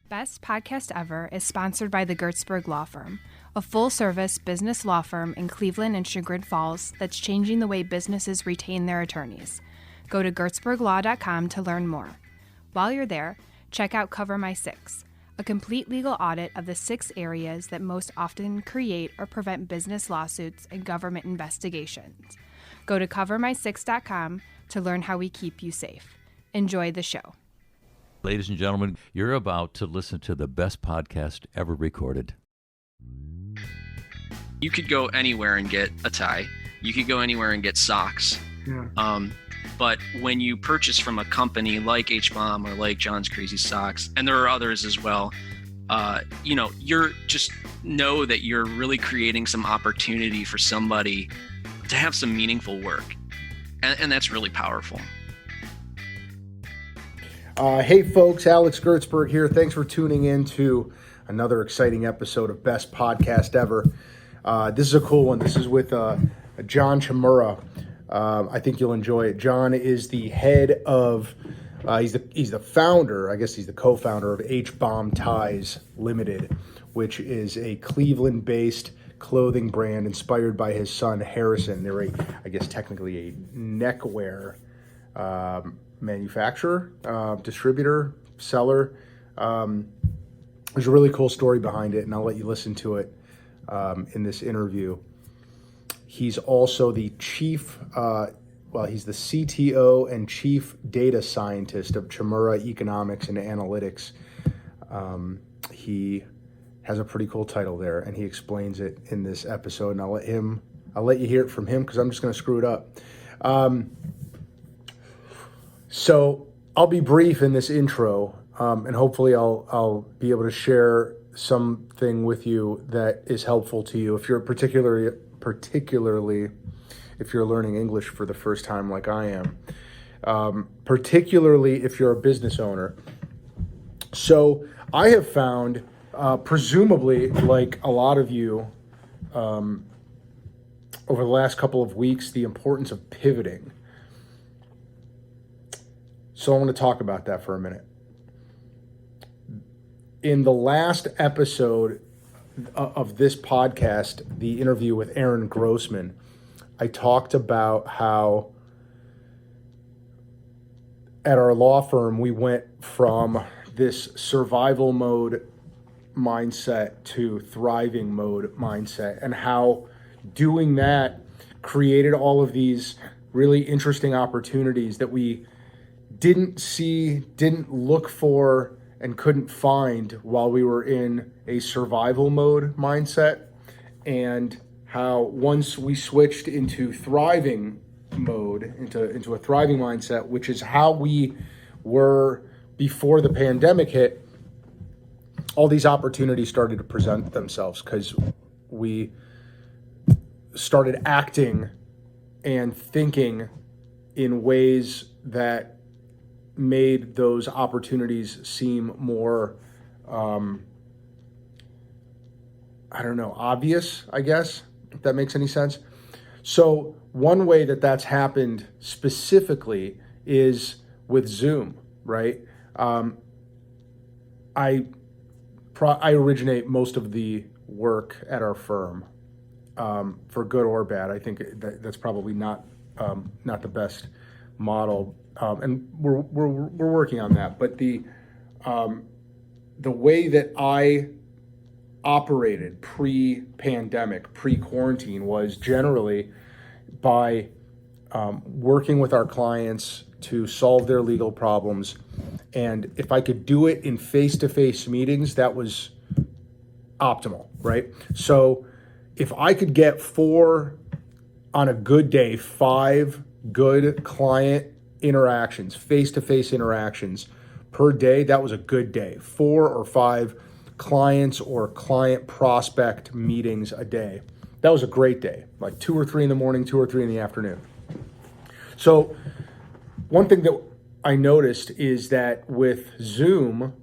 Best Podcast Ever is sponsored by the Gertzberg Law Firm, a full-service business law firm in Cleveland and Chagrin Falls that's changing the way businesses retain their attorneys. Go to gertzberglaw.com to learn more. While you're there, check out Cover My Six, a complete legal audit of the 6 areas that most often create or prevent business lawsuits and government investigations. Go to covermysix.com to learn how we keep you safe. Enjoy the show. Ladies and gentlemen, you're about to listen to the best podcast ever recorded. You could go anywhere and get a tie. You could go anywhere and get socks. Yeah. But when you purchase from a company like H-Bomb or like John's Crazy Socks, and there are others as well, you're just know that you're really creating some opportunity for somebody to have some meaningful work. And that's really powerful. Hey folks, Alex Gertzberg here. Thanks for tuning in to another exciting episode of Best Podcast Ever. This is a cool one. This is with John Chmura. I think you'll enjoy it. John is the head of, he's the founder, I guess he's the co-founder of H-Bomb Ties Limited, which is a Cleveland-based clothing brand inspired by his son Harrison. They're technically a neckwear manufacturer, distributor, seller. There's a really cool story behind it, and I'll let you listen to it in this interview. He's also the he's the CTO and chief data scientist of Chmura Economics and Analytics. He has a pretty cool title there, and he explains it in this episode, and I'll let you hear it from him because I'm just going to screw it up. So I'll be brief in this intro, and hopefully I'll be able to share something with you that is helpful to you if you're particularly if you're learning English for the first time like I am, particularly if you're a business owner. So I have found, presumably like a lot of you over the last couple of weeks, the importance of pivoting. So I want to talk about that for a minute. In the last episode of this podcast, the interview with Aaron Grossman, I talked about how at our law firm, we went from this survival mode mindset to thriving mode mindset, and how doing that created all of these really interesting opportunities that we didn't see, didn't look for, and couldn't find while we were in a survival mode mindset, and how once we switched into thriving mode, into a thriving mindset, which is how we were before the pandemic hit, all these opportunities started to present themselves because we started acting and thinking in ways that made those opportunities seem more, obvious, I guess, if that makes any sense. So one way that that's happened specifically is with Zoom, right? I originate most of the work at our firm, for good or bad. I think that's probably not the best model. And we're working on that. But the way that I operated pre-pandemic, pre-quarantine, was generally by working with our clients to solve their legal problems. And if I could do it in face-to-face meetings, that was optimal, right? So if I could get on a good day, 5 good client interactions, face-to-face interactions per day, that was a good day. 4 or 5 clients or client prospect meetings a day. That was a great day, like 2 or 3 in the morning, 2 or 3 in the afternoon. So one thing that I noticed is that with Zoom,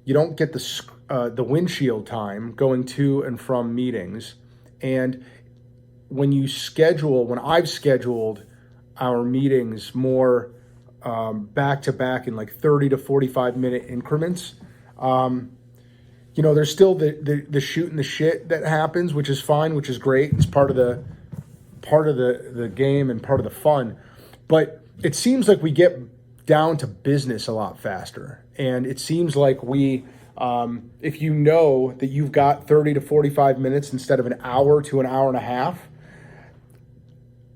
you don't get the windshield time going to and from meetings. And when I've scheduled our meetings more back to back in like 30 to 45 minute increments, There's still the shooting the shit that happens, which is fine, which is great. It's part of the game and part of the fun. But it seems like we get down to business a lot faster. And it seems like if you know that you've got 30 to 45 minutes instead of an hour to an hour and a half,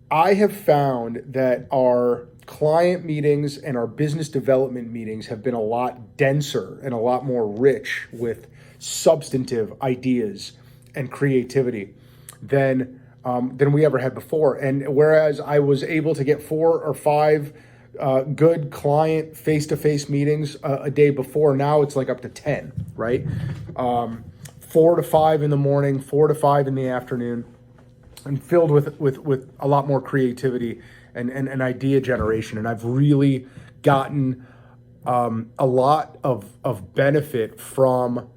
I have found that our client meetings and our business development meetings have been a lot denser and a lot more rich with substantive ideas and creativity than we ever had before. And whereas I was able to get 4 or 5 good client face-to-face meetings a day before, now it's like up to 10, right? 4 to 5 in the morning, 4 to 5 in the afternoon, and filled with a lot more creativity and idea generation. And I've really gotten a lot of benefit from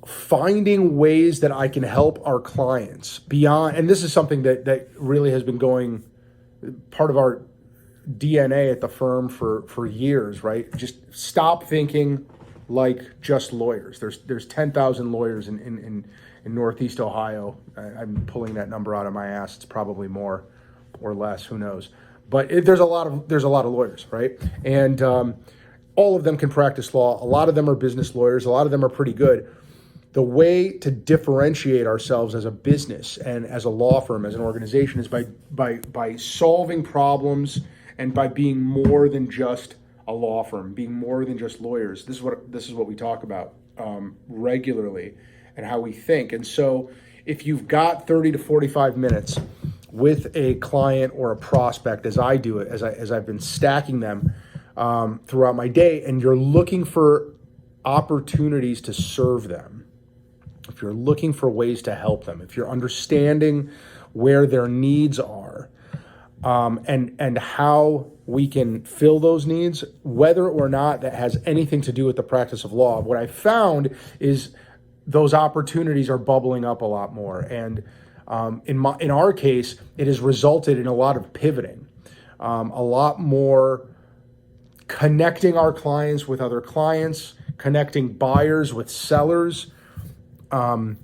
finding ways that I can help our clients beyond, and this is something that really has been going part of our DNA at the firm for years, right? Just stop thinking like just lawyers. There's 10,000 lawyers in Northeast Ohio. I'm pulling that number out of my ass. It's probably more or less, who knows? But there's a lot of lawyers, right? And all of them can practice law. A lot of them are business lawyers. A lot of them are pretty good. The way to differentiate ourselves as a business and as a law firm, as an organization, is by solving problems and by being more than just a law firm, being more than just lawyers. This is what we talk about regularly and how we think. And so if you've got 30 to 45 minutes with a client or a prospect, as I do it, as I've been stacking them throughout my day, and you're looking for opportunities to serve them, if you're looking for ways to help them, if you're understanding where their needs are, and how we can fill those needs, whether or not that has anything to do with the practice of law, what I found is those opportunities are bubbling up a lot more. And in our case, it has resulted in a lot of pivoting, a lot more connecting our clients with other clients, connecting buyers with sellers, helping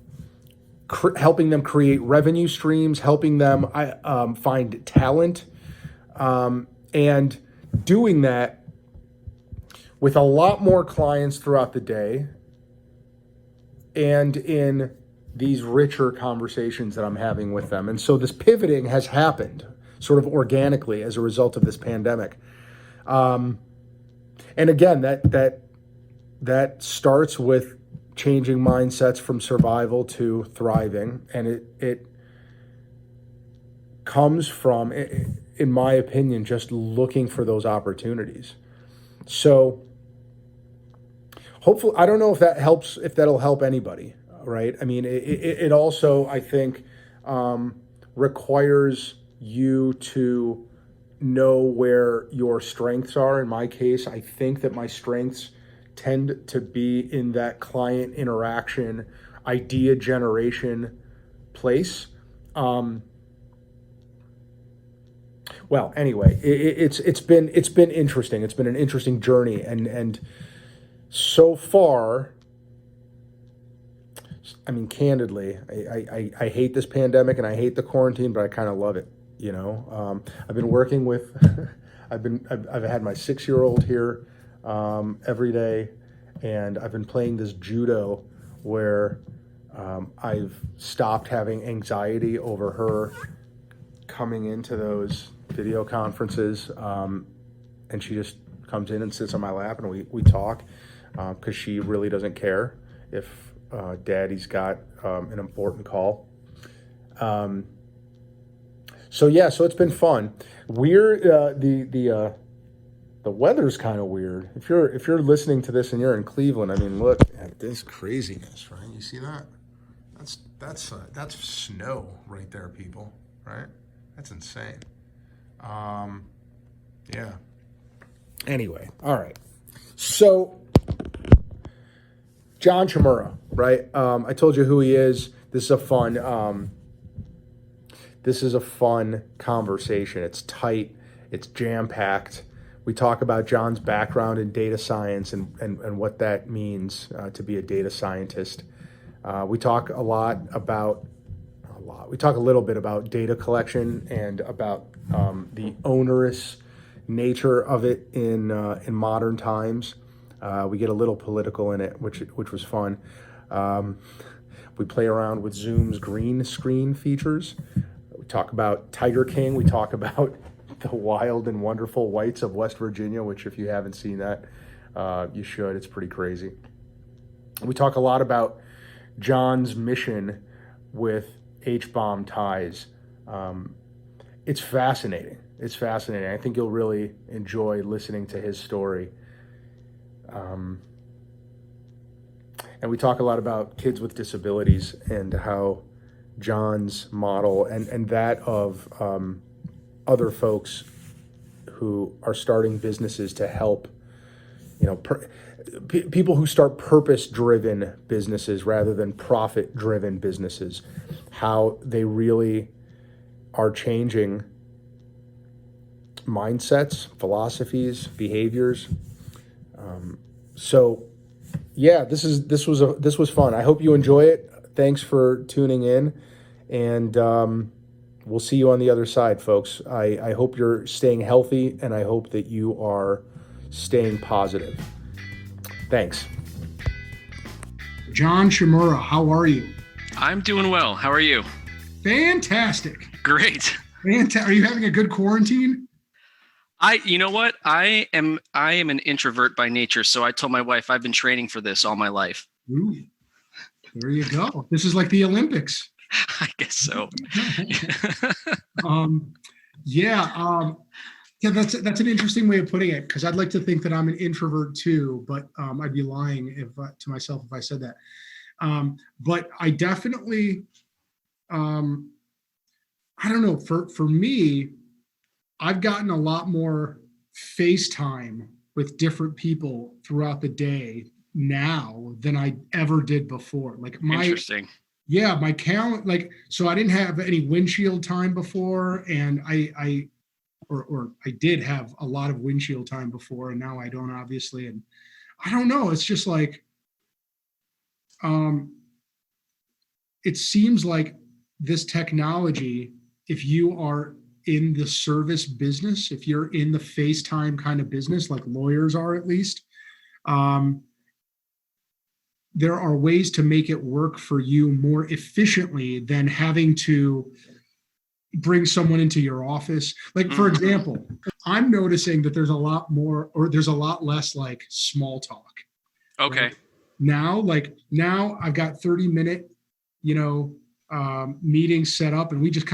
them create revenue streams, helping them find talent, and doing that with a lot more clients throughout the day and in these richer conversations that I'm having with them. And so this pivoting has happened sort of organically as a result of this pandemic. And again, that starts with changing mindsets from survival to thriving. And it comes from, in my opinion, just looking for those opportunities. So hopefully, I don't know if that helps, if that'll help anybody, right? I mean, it also, I think, requires you to know where your strengths are. In my case, I think that my strengths tend to be in that client interaction, idea generation place. Well, anyway, it's been interesting. It's been an interesting journey, and so far, I mean, candidly, I hate this pandemic and I hate the quarantine, but I kind of love it. You know, I've been working with, I've had my 6-year-old here every day, and I've been playing this judo where I've stopped having anxiety over her coming into those video conferences, and she just comes in and sits on my lap and we talk, because she really doesn't care if daddy's got an important call. So it's been fun. The weather's kind of weird. If you're listening to this and you're in Cleveland, I mean, look at this craziness, right? You see that? That's snow right there, people. Right? That's insane. Yeah. Anyway, all right. So John Chmura, right? I told you who he is. This is a fun conversation. It's tight. It's jam-packed. We talk about John's background in data science and what that means to be a data scientist. We talk we talk a little bit about data collection and about the onerous nature of it in modern times. We get a little political in it, which was fun. We play around with Zoom's green screen features. We talk about Tiger King. We talk about the wild and wonderful whites of West Virginia, which if you haven't seen that, you should. It's pretty crazy. We talk a lot about John's mission with H-Bomb Ties. It's fascinating. It's fascinating. I think you'll really enjoy listening to his story. And we talk a lot about kids with disabilities and how John's model and that of other folks who are starting businesses to help, people who start purpose-driven businesses rather than profit-driven businesses, how they really are changing mindsets, philosophies, behaviors. So yeah, this was fun. I hope you enjoy it. Thanks for tuning in, and we'll see you on the other side, folks. I hope you're staying healthy, and I hope that you are staying positive. Thanks. John Chmura, how are you? I'm doing well. How are you? Fantastic. Great. Are you having a good quarantine? You know what? I am an introvert by nature, so I told my wife I've been training for this all my life. Ooh, there you go. This is like the Olympics. I guess so. That's an interesting way of putting it, because I'd like to think that I'm an introvert too, but I'd be lying to myself if I said that. But I definitely, I don't know. For me, I've gotten a lot more FaceTime with different people throughout the day now than I ever did before. Interesting. Yeah, my calendar, so I didn't have any windshield time before, and I did have a lot of windshield time before, and now I don't, obviously. And I don't know, it's just like, it seems like this technology, if you are in the service business, if you're in the FaceTime kind of business, like lawyers are at least, there are ways to make it work for you more efficiently than having to bring someone into your office. Like, for example, I'm noticing that there's a lot less like small talk. Okay. Right? Now I've got 30-minute, meetings set up, and we just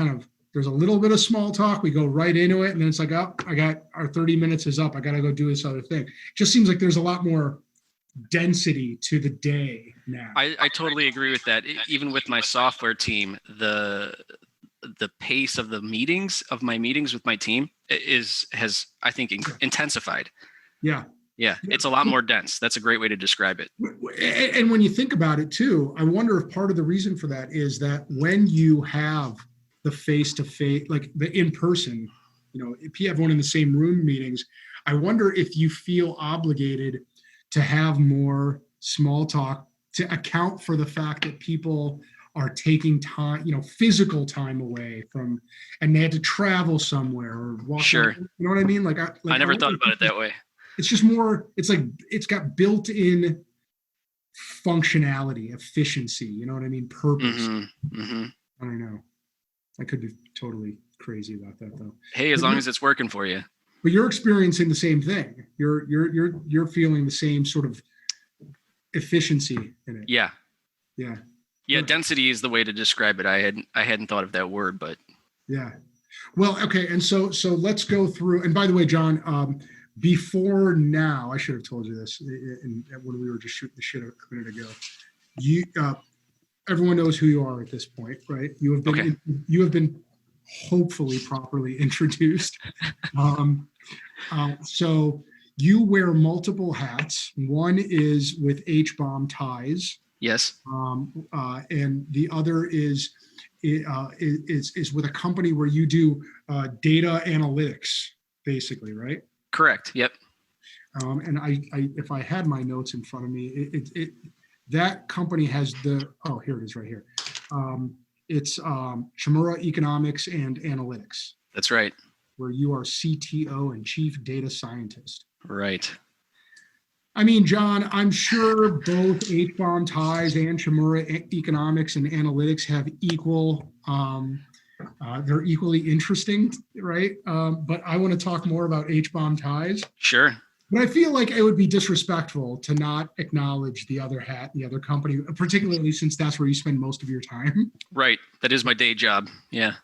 there's a little bit of small talk. We go right into it. And then it's like, oh, I got our 30 minutes is up. I got to go do this other thing. It just seems like there's a lot more density to the day now. I totally agree with that. Even with my software team, the pace of my meetings with my team has I think intensified. Yeah. Yeah. It's a lot more dense. That's a great way to describe it. And when you think about it too, I wonder if part of the reason for that is that when you have the face-to-face, like the in-person, if you have one in the same room meetings, I wonder if you feel obligated to have more small talk to account for the fact that people are taking time, physical time away from, and they had to travel somewhere or walk. Sure. You know what I mean? I never thought about it that way. It's just more, it's like, it's got built-in functionality, efficiency, you know what I mean? Purpose. Mm-hmm. Mm-hmm. I don't know. I could be totally crazy about that though. Hey, as long as it's working for you. But you're experiencing the same thing. You're feeling the same sort of efficiency in it. Yeah. Yeah. Yeah. Density is the way to describe it. I hadn't thought of that word, but. Yeah. Well, okay. And so let's go through, and by the way, John, before now, I should have told you this when we were just shooting the shit a minute ago. Everyone knows who you are at this point, right? You have been hopefully properly introduced. So you wear multiple hats. One is with H-Bomb Ties. Yes. And the other is with a company where you do data analytics, basically, right? Correct. Yep. And I, if I had my notes in front of me, that company has here it is right here. It's Chmura Economics and Analytics. That's right. Where you are CTO and Chief Data Scientist. Right. I mean, John, I'm sure both HBOM Ties and Chmura Economics and Analytics have they're equally interesting, right? But I want to talk more about HBOM Ties. Sure. But I feel like it would be disrespectful to not acknowledge the other hat, the other company, particularly since that's where you spend most of your time. Right. That is my day job. Yeah.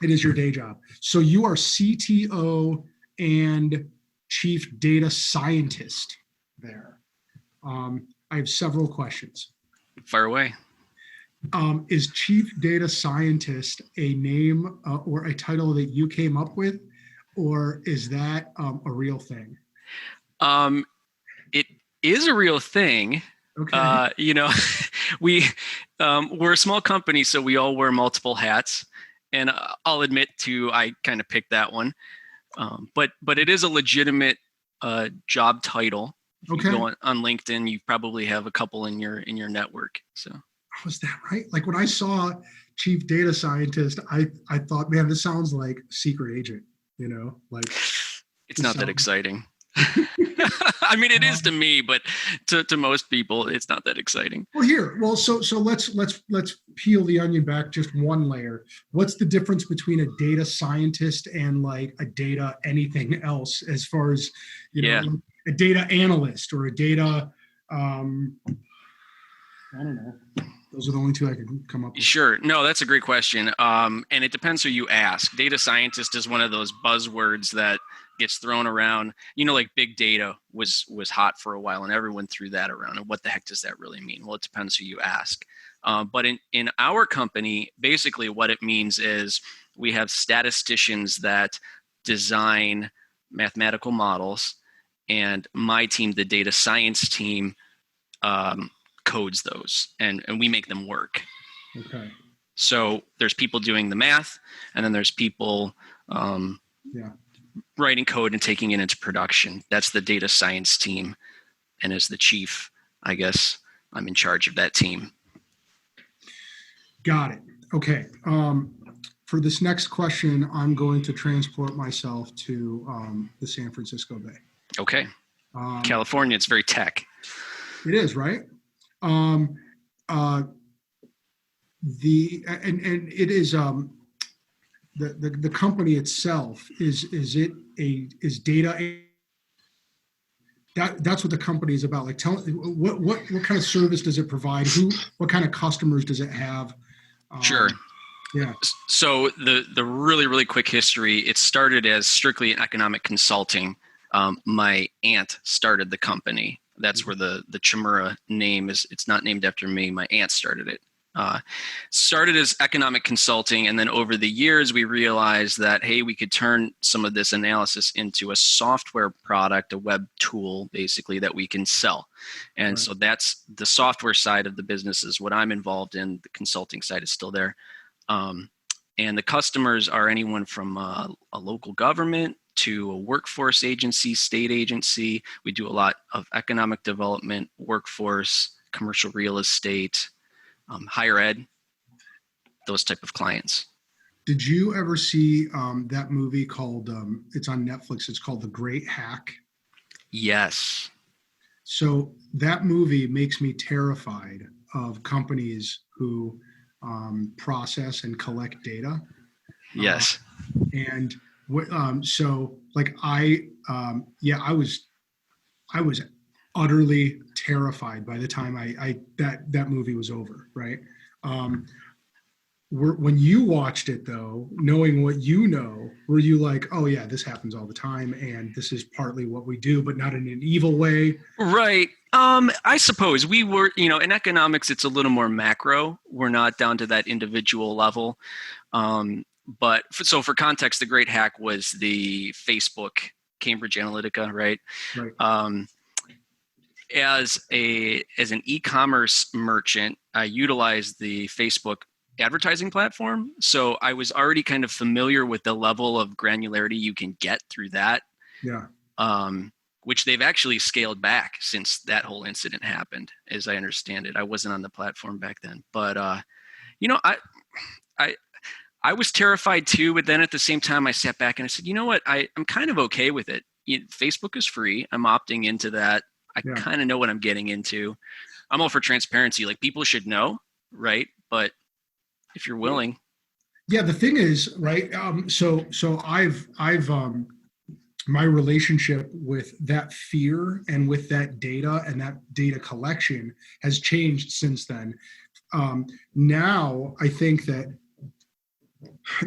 It is your day job. So you are CTO and Chief Data Scientist there. I have several questions. Fire away. Is Chief Data Scientist a name or a title that you came up with, or is that a real thing? It is a real thing. Okay. We're a small company, so we all wear multiple hats, and I'll admit I kind of picked that one. But it is a legitimate job title. Okay. You go on LinkedIn, you probably have a couple in your network. So was that right? Like when I saw Chief Data Scientist, I thought, man, this sounds like secret agent, like it's not that exciting. I mean, it is to me, but to most people, it's not that exciting. So let's peel the onion back just one layer. What's the difference between a data scientist and like a data anything else, as far as a data analyst or a data? I don't know. Those are the only two I could come up with. Sure. No, that's a great question. And it depends who you ask. Data scientist is one of those buzzwords that gets thrown around. Like big data was hot for a while, and everyone threw that around. And what the heck does that really mean? Well, it depends who you ask. But in our company, basically what it means is we have statisticians that design mathematical models, and my team, the data science team, codes those, and we make them work. Okay. So there's people doing the math, and then there's people writing code and taking it into production. That's the data science team. And as the chief, I guess I'm in charge of that team. Got it. Okay. For this next question, I'm going to transport myself to the San Francisco Bay. Okay. California, it's very tech. It is, right? And it is the company itself is data. That's what the company is about. Like, tell what kind of service does it provide? What kind of customers does it have? Sure. Yeah. So the really, really quick history, it started as strictly economic consulting. My aunt started the company. That's where the Chmura name is. It's not named after me. My aunt started it. Started as economic consulting, and then over the years we realized that, hey, we could turn some of this analysis into a software product, a web tool, basically, that we can sell. And right. So that's the software side of the business is what I'm involved in. The consulting side is still there. And the customers are anyone from a local government to a workforce agency, state agency. We do a lot of economic development, workforce, commercial real estate, higher ed, those type of clients. Did you ever see that movie called, it's on Netflix, it's called The Great Hack? Yes. So that movie makes me terrified of companies who process and collect data. Yes. And so like I was utterly terrified by the time that movie was over, right? When you watched it though, knowing what you know, were you like, oh yeah, this happens all the time and this is partly what we do, but not in an evil way? Right. I suppose we were, in economics, it's a little more macro. We're not down to that individual level. But for context, the Great Hack was the Facebook Cambridge Analytica, right? Right. As an e-commerce merchant, I utilized the Facebook advertising platform. So I was already kind of familiar with the level of granularity you can get through that. Yeah. which they've actually scaled back since that whole incident happened, as I understand it. I wasn't on the platform back then, but I was terrified too. But then at the same time, I sat back and I said, you know what? I'm kind of okay with it. Facebook is free. I'm opting into that. I kind of know what I'm getting into. I'm all for transparency. Like, people should know, right? But if you're willing. Yeah, the thing is, right? So I've my relationship with that fear and with that data and that data collection has changed since then. Now I think that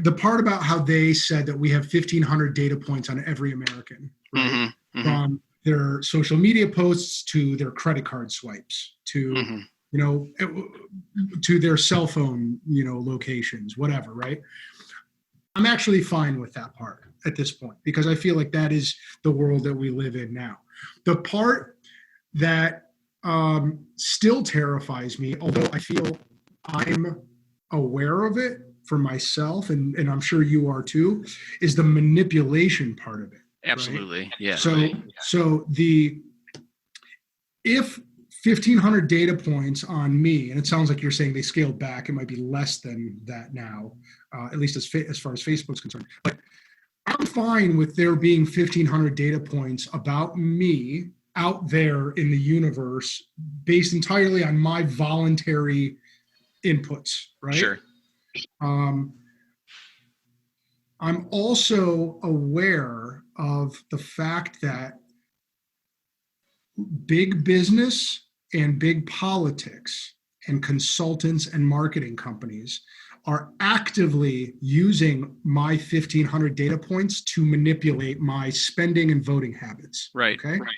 the part about how they said that we have 1,500 data points on every American, right? From their social media posts to their credit card swipes to to their cell phone, locations, whatever, right? I'm actually fine with that part at this point, because I feel like that is the world that we live in now. The part that still terrifies me, although I feel I'm aware of it for myself, and I'm sure you are too, is the manipulation part of it. Absolutely. Right? Yeah. So if 1,500 data points on me, and it sounds like you're saying they scaled back, it might be less than that now, at least as far as Facebook's concerned. But I'm fine with there being 1,500 data points about me out there in the universe based entirely on my voluntary inputs, right? Sure. I'm also aware of the fact that big business and big politics and consultants and marketing companies are actively using my 1,500 data points to manipulate my spending and voting habits. Right. Okay. Right.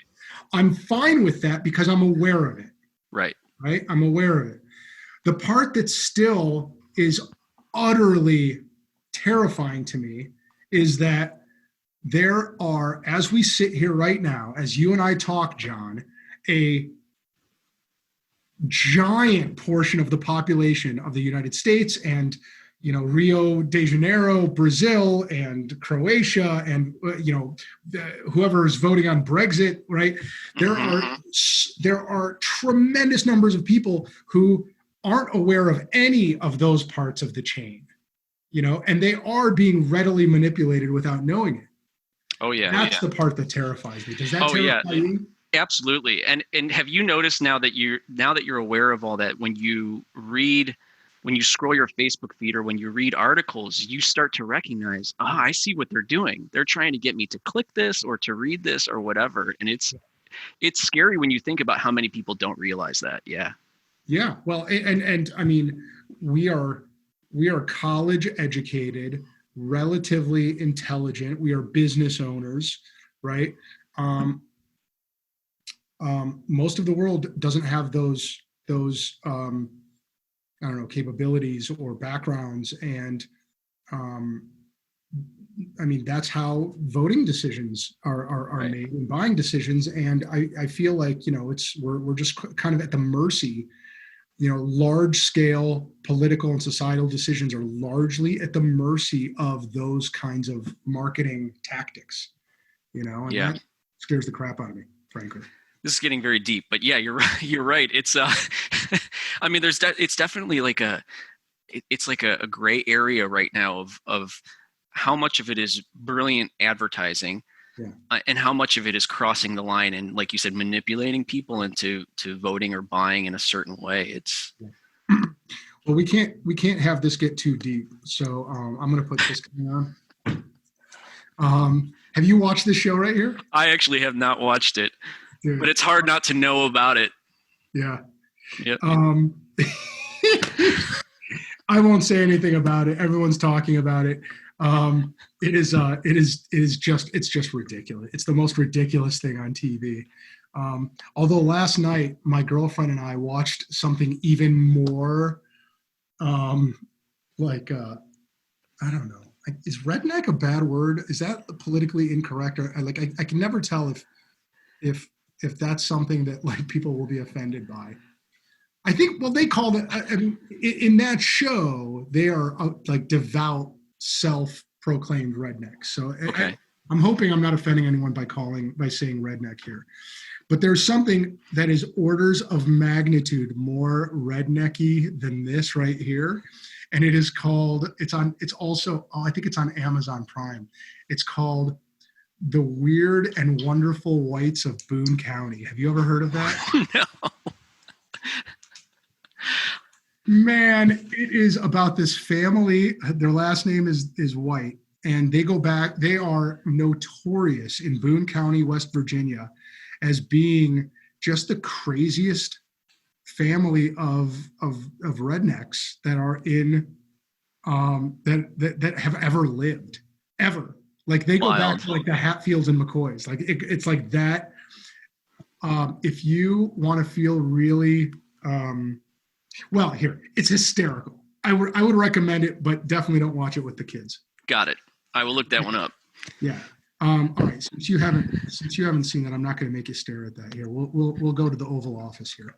I'm fine with that because I'm aware of it. Right. Right. I'm aware of it. The part that still is utterly terrifying to me is that there are, as we sit here right now, as you and I talk, John, a giant portion of the population of the United States and, Rio de Janeiro, Brazil, and Croatia, and, whoever is voting on Brexit, right? There are tremendous numbers of people who aren't aware of any of those parts of the chain, and they are being readily manipulated without knowing it. Oh yeah. That's the part that terrifies me. Does that terrify you? Absolutely. And have you noticed now that you're aware of all that, when you scroll your Facebook feed or when you read articles, you start to recognize, I see what they're doing. They're trying to get me to click this or to read this or whatever. And it's scary when you think about how many people don't realize that. Yeah. Yeah. Well, and I mean, we are college educated, relatively intelligent. We are business owners, right? Most of the world doesn't have those capabilities or backgrounds, and I mean, that's how voting decisions are right. made, and buying decisions. And I feel like we're just kind of at the mercy. Large scale political and societal decisions are largely at the mercy of those kinds of marketing tactics. And that scares the crap out of me, frankly. This is getting very deep, but yeah, you're right. You're right. It's I mean, it's definitely like it's like a gray area right now of how much of it is brilliant advertising, and how much of it is crossing the line and, like you said, manipulating people into voting or buying in a certain way. It's well, we can't have this get too deep, so I'm going to put this on. Have you watched this show right here? I actually have not watched it. Dude. But it's hard not to know about it. Yeah. Yep. I won't say anything about it. Everyone's talking about it. It's just ridiculous. It's the most ridiculous thing on TV. Although last night my girlfriend and I watched something even more, I don't know. Is redneck a bad word? Is that politically incorrect? Or I can never tell if that's something that people will be offended by. I think, well, they call it, I mean, in that show, they are devout, self-proclaimed rednecks. So okay. I'm hoping I'm not offending anyone by saying redneck here. But there's something that is orders of magnitude more rednecky than this right here. And it is called, I think it's on Amazon Prime. It's called The Weird and Wonderful Whites of Boone County. Have you ever heard of that? No. Man, it is about this family. Their last name is White. And they go back, they are notorious in Boone County, West Virginia, as being just the craziest family of rednecks that are in that have ever lived, ever. Like they go back to like the Hatfields and McCoys. Like it's like that. If you want to feel really well, here, it's hysterical. I would recommend it, but definitely don't watch it with the kids. Got it. I will look that one up. Yeah. All right. Since you haven't seen that, I'm not going to make you stare at that here. We'll go to the Oval Office here.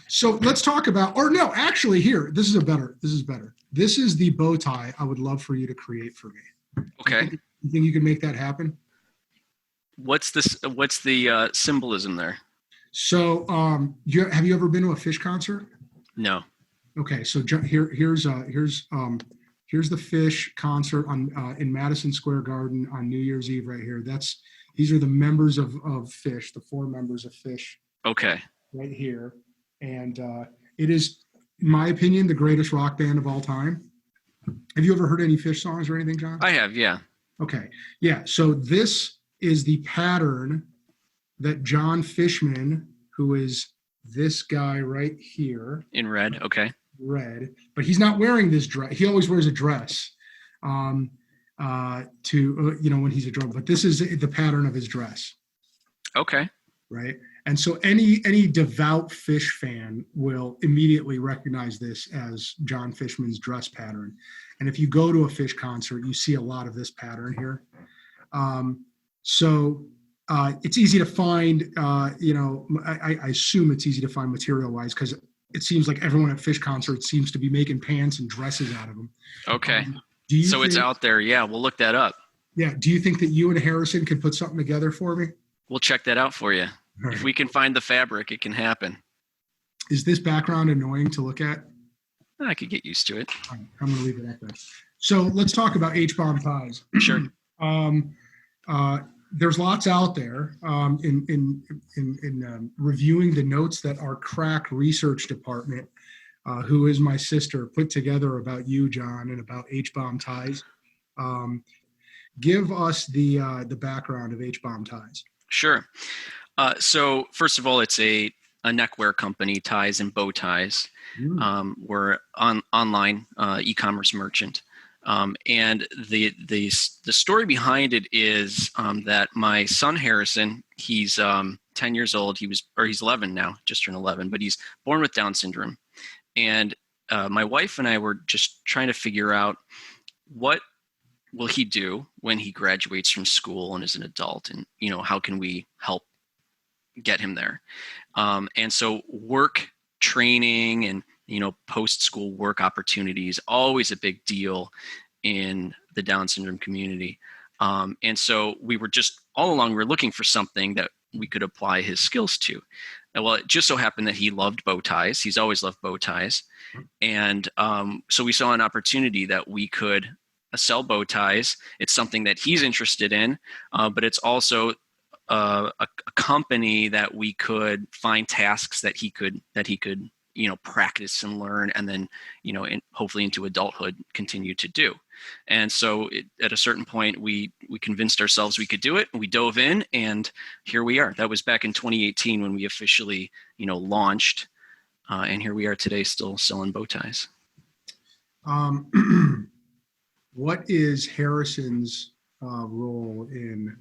So let's talk about, or no, actually here, this is better. This is the bow tie I would love for you to create for me. Okay. You think you can make that happen? What's the symbolism there? So have you ever been to a Fish concert? No. Okay. So here's the Fish concert in Madison Square Garden on New Year's Eve right here. These are the members of Fish, the 4 members of Fish. Okay. Right here. And it is, in my opinion, the greatest rock band of all time. Have you ever heard any Fish songs or anything, John? I have, yeah. Okay. Yeah. So this is the pattern that John Fishman, who is this guy right here. In red. Okay. Red, but he's not wearing this dress. He always wears a dress when he's a drummer, but this is the pattern of his dress. Okay. Right. And so any devout Fish fan will immediately recognize this as John Fishman's dress pattern. And if you go to a Fish concert, you see a lot of this pattern here. So it's easy to find, I assume it's easy to find material wise because it seems like everyone at Fish concerts seems to be making pants and dresses out of them. Okay. It's out there. Yeah, we'll look that up. Yeah. Do you think that you and Harrison could put something together for me? We'll check that out for you. Right. If we can find the fabric, it can happen. Is this background annoying to look at? I could get used to it. Right, I'm going to leave it at that. So let's talk about H-bomb ties. Sure. There's lots out there in reviewing the notes that our crack research department, who is my sister, put together about you, John, and about H-bomb ties. Give us the background of H-bomb ties. Sure. So first of all, it's a neckwear company, ties and bow ties. We're online e-commerce merchant. And the story behind it is that my son Harrison, he's 10 years old. He's 11 now, just turned 11, but he's born with Down syndrome. And my wife and I were just trying to figure out what will he do when he graduates from school and is an adult, and how can we help get him there? And so work training and post-school work opportunities, always a big deal in the Down syndrome community. And so we were just all along, we were looking for something that we could apply his skills to. And well, it just so happened that he loved bow ties. He's always loved bow ties. And so we saw an opportunity that we could sell bow ties. It's something that he's interested in, but it's also a company that we could find tasks that he could practice and learn, and then, hopefully into adulthood continue to do. And so at a certain point, we convinced ourselves we could do it. We dove in, and here we are. That was back in 2018 when we officially, launched. And here we are today, still selling bow ties. What is Harrison's role in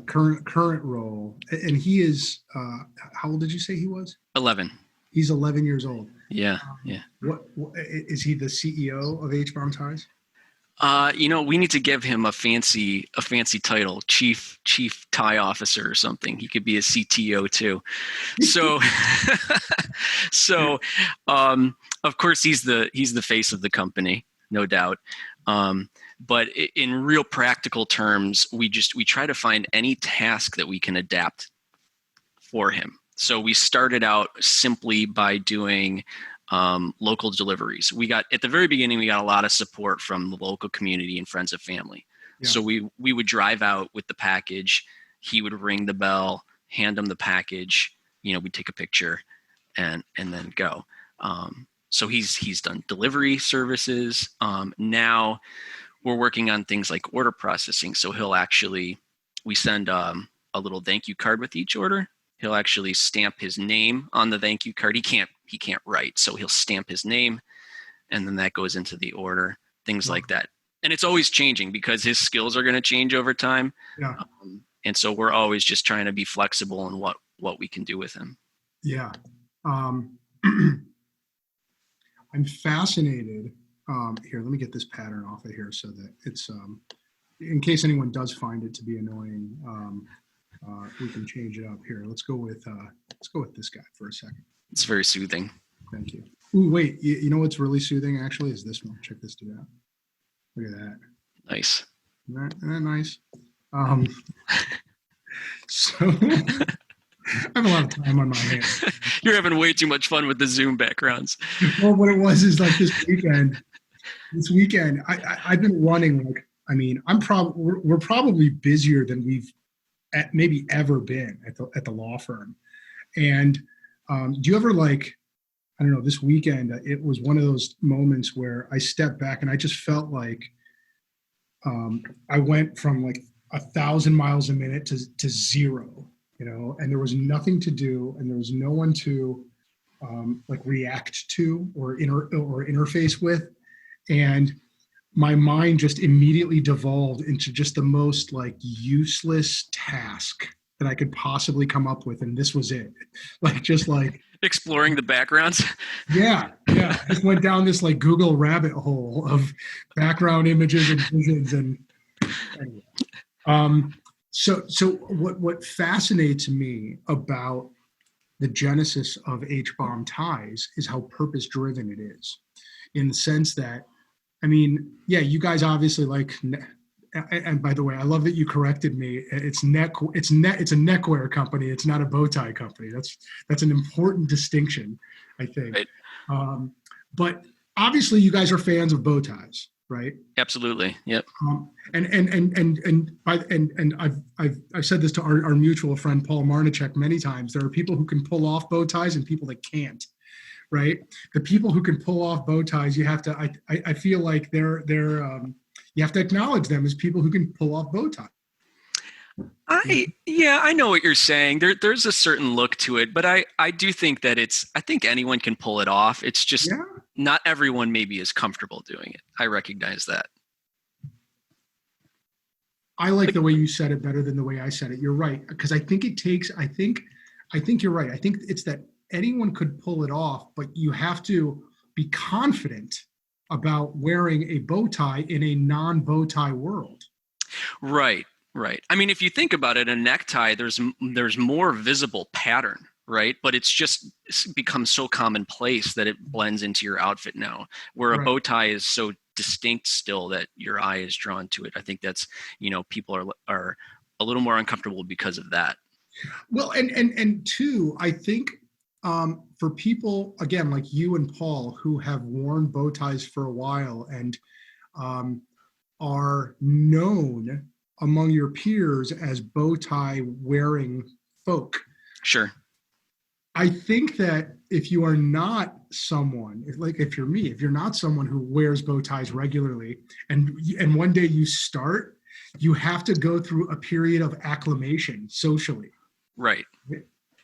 current role? And he is, how old did you say he was? 11. He's 11 years old. Yeah, yeah. What is he the CEO of H-bomb ties? We need to give him a fancy title, chief tie officer or something. He could be a CTO too. So, of course he's the face of the company, no doubt. But in real practical terms, we try to find any task that we can adapt for him. So we started out simply by doing local deliveries. At the very beginning, we got a lot of support from the local community and friends of family. Yeah. So we would drive out with the package. He would ring the bell, hand him the package. We'd take a picture and then go. So he's done delivery services. Now we're working on things like order processing. So we send a little thank you card with each order. He'll actually stamp his name on the thank you card. He can't write, so he'll stamp his name, and then that goes into the order. Things like that. And it's always changing because his skills are going to change over time. Yeah. And so we're always just trying to be flexible in what we can do with him. Yeah. I'm fascinated. Here, let me get this pattern off of here so that it's in case anyone does find it to be annoying. We can change it up here. Let's go with this guy for a second. It's very soothing. Thank you. Ooh, wait. You know what's really soothing actually is this one. Check this dude out. Look at that. Nice. Isn't that nice? So I have a lot of time on my hands. You're having way too much fun with the Zoom backgrounds. Well, what it was is like this weekend, I've been running we're probably busier than we've maybe ever been at the law firm. And do you ever I don't know, this weekend, it was one of those moments where I stepped back and I just felt like I went from 1,000 miles a minute to zero, and there was nothing to do and there was no one to react to or interface with. And my mind just immediately devolved into just the most useless task that I could possibly come up with. And this was it. Exploring the backgrounds. Yeah. I just went down this Google rabbit hole of background images and visions. And anyway. So what fascinates me about the genesis of H-Bomb Ties is how purpose driven it is, in the sense that, you guys obviously and by the way, I love that you corrected me. It's a neckwear company. It's not a bow tie company. That's an important distinction, I think. Right. But obviously you guys are fans of bow ties, right? Absolutely. Yep. And I've said this to our mutual friend, Paul Marnichek, many times. There are people who can pull off bow ties and people that can't. Right. The people who can pull off bow ties, you have to, I feel like they're you have to acknowledge them as people who can pull off bow ties. I know what you're saying. There's a certain look to it, but I do think that I think anyone can pull it off. It's just not everyone maybe is comfortable doing it. I recognize that. I like the way you said it better than the way I said it. You're right. Because I think you're right. I think it's that anyone could pull it off, but you have to be confident about wearing a bow tie in a non-bow tie world. Right. If you think about it, a necktie, there's more visible pattern, right? But it's become so commonplace that it blends into your outfit now, where a bow tie is so distinct still that your eye is drawn to it. I think that's, people are a little more uncomfortable because of that. Well, and two, I think, for people, again, like you and Paul, who have worn bow ties for a while and are known among your peers as bow tie wearing folk. Sure. I think that if you are not someone, if you're me, if you're not someone who wears bow ties regularly and one day you start, you have to go through a period of acclimation socially. Right.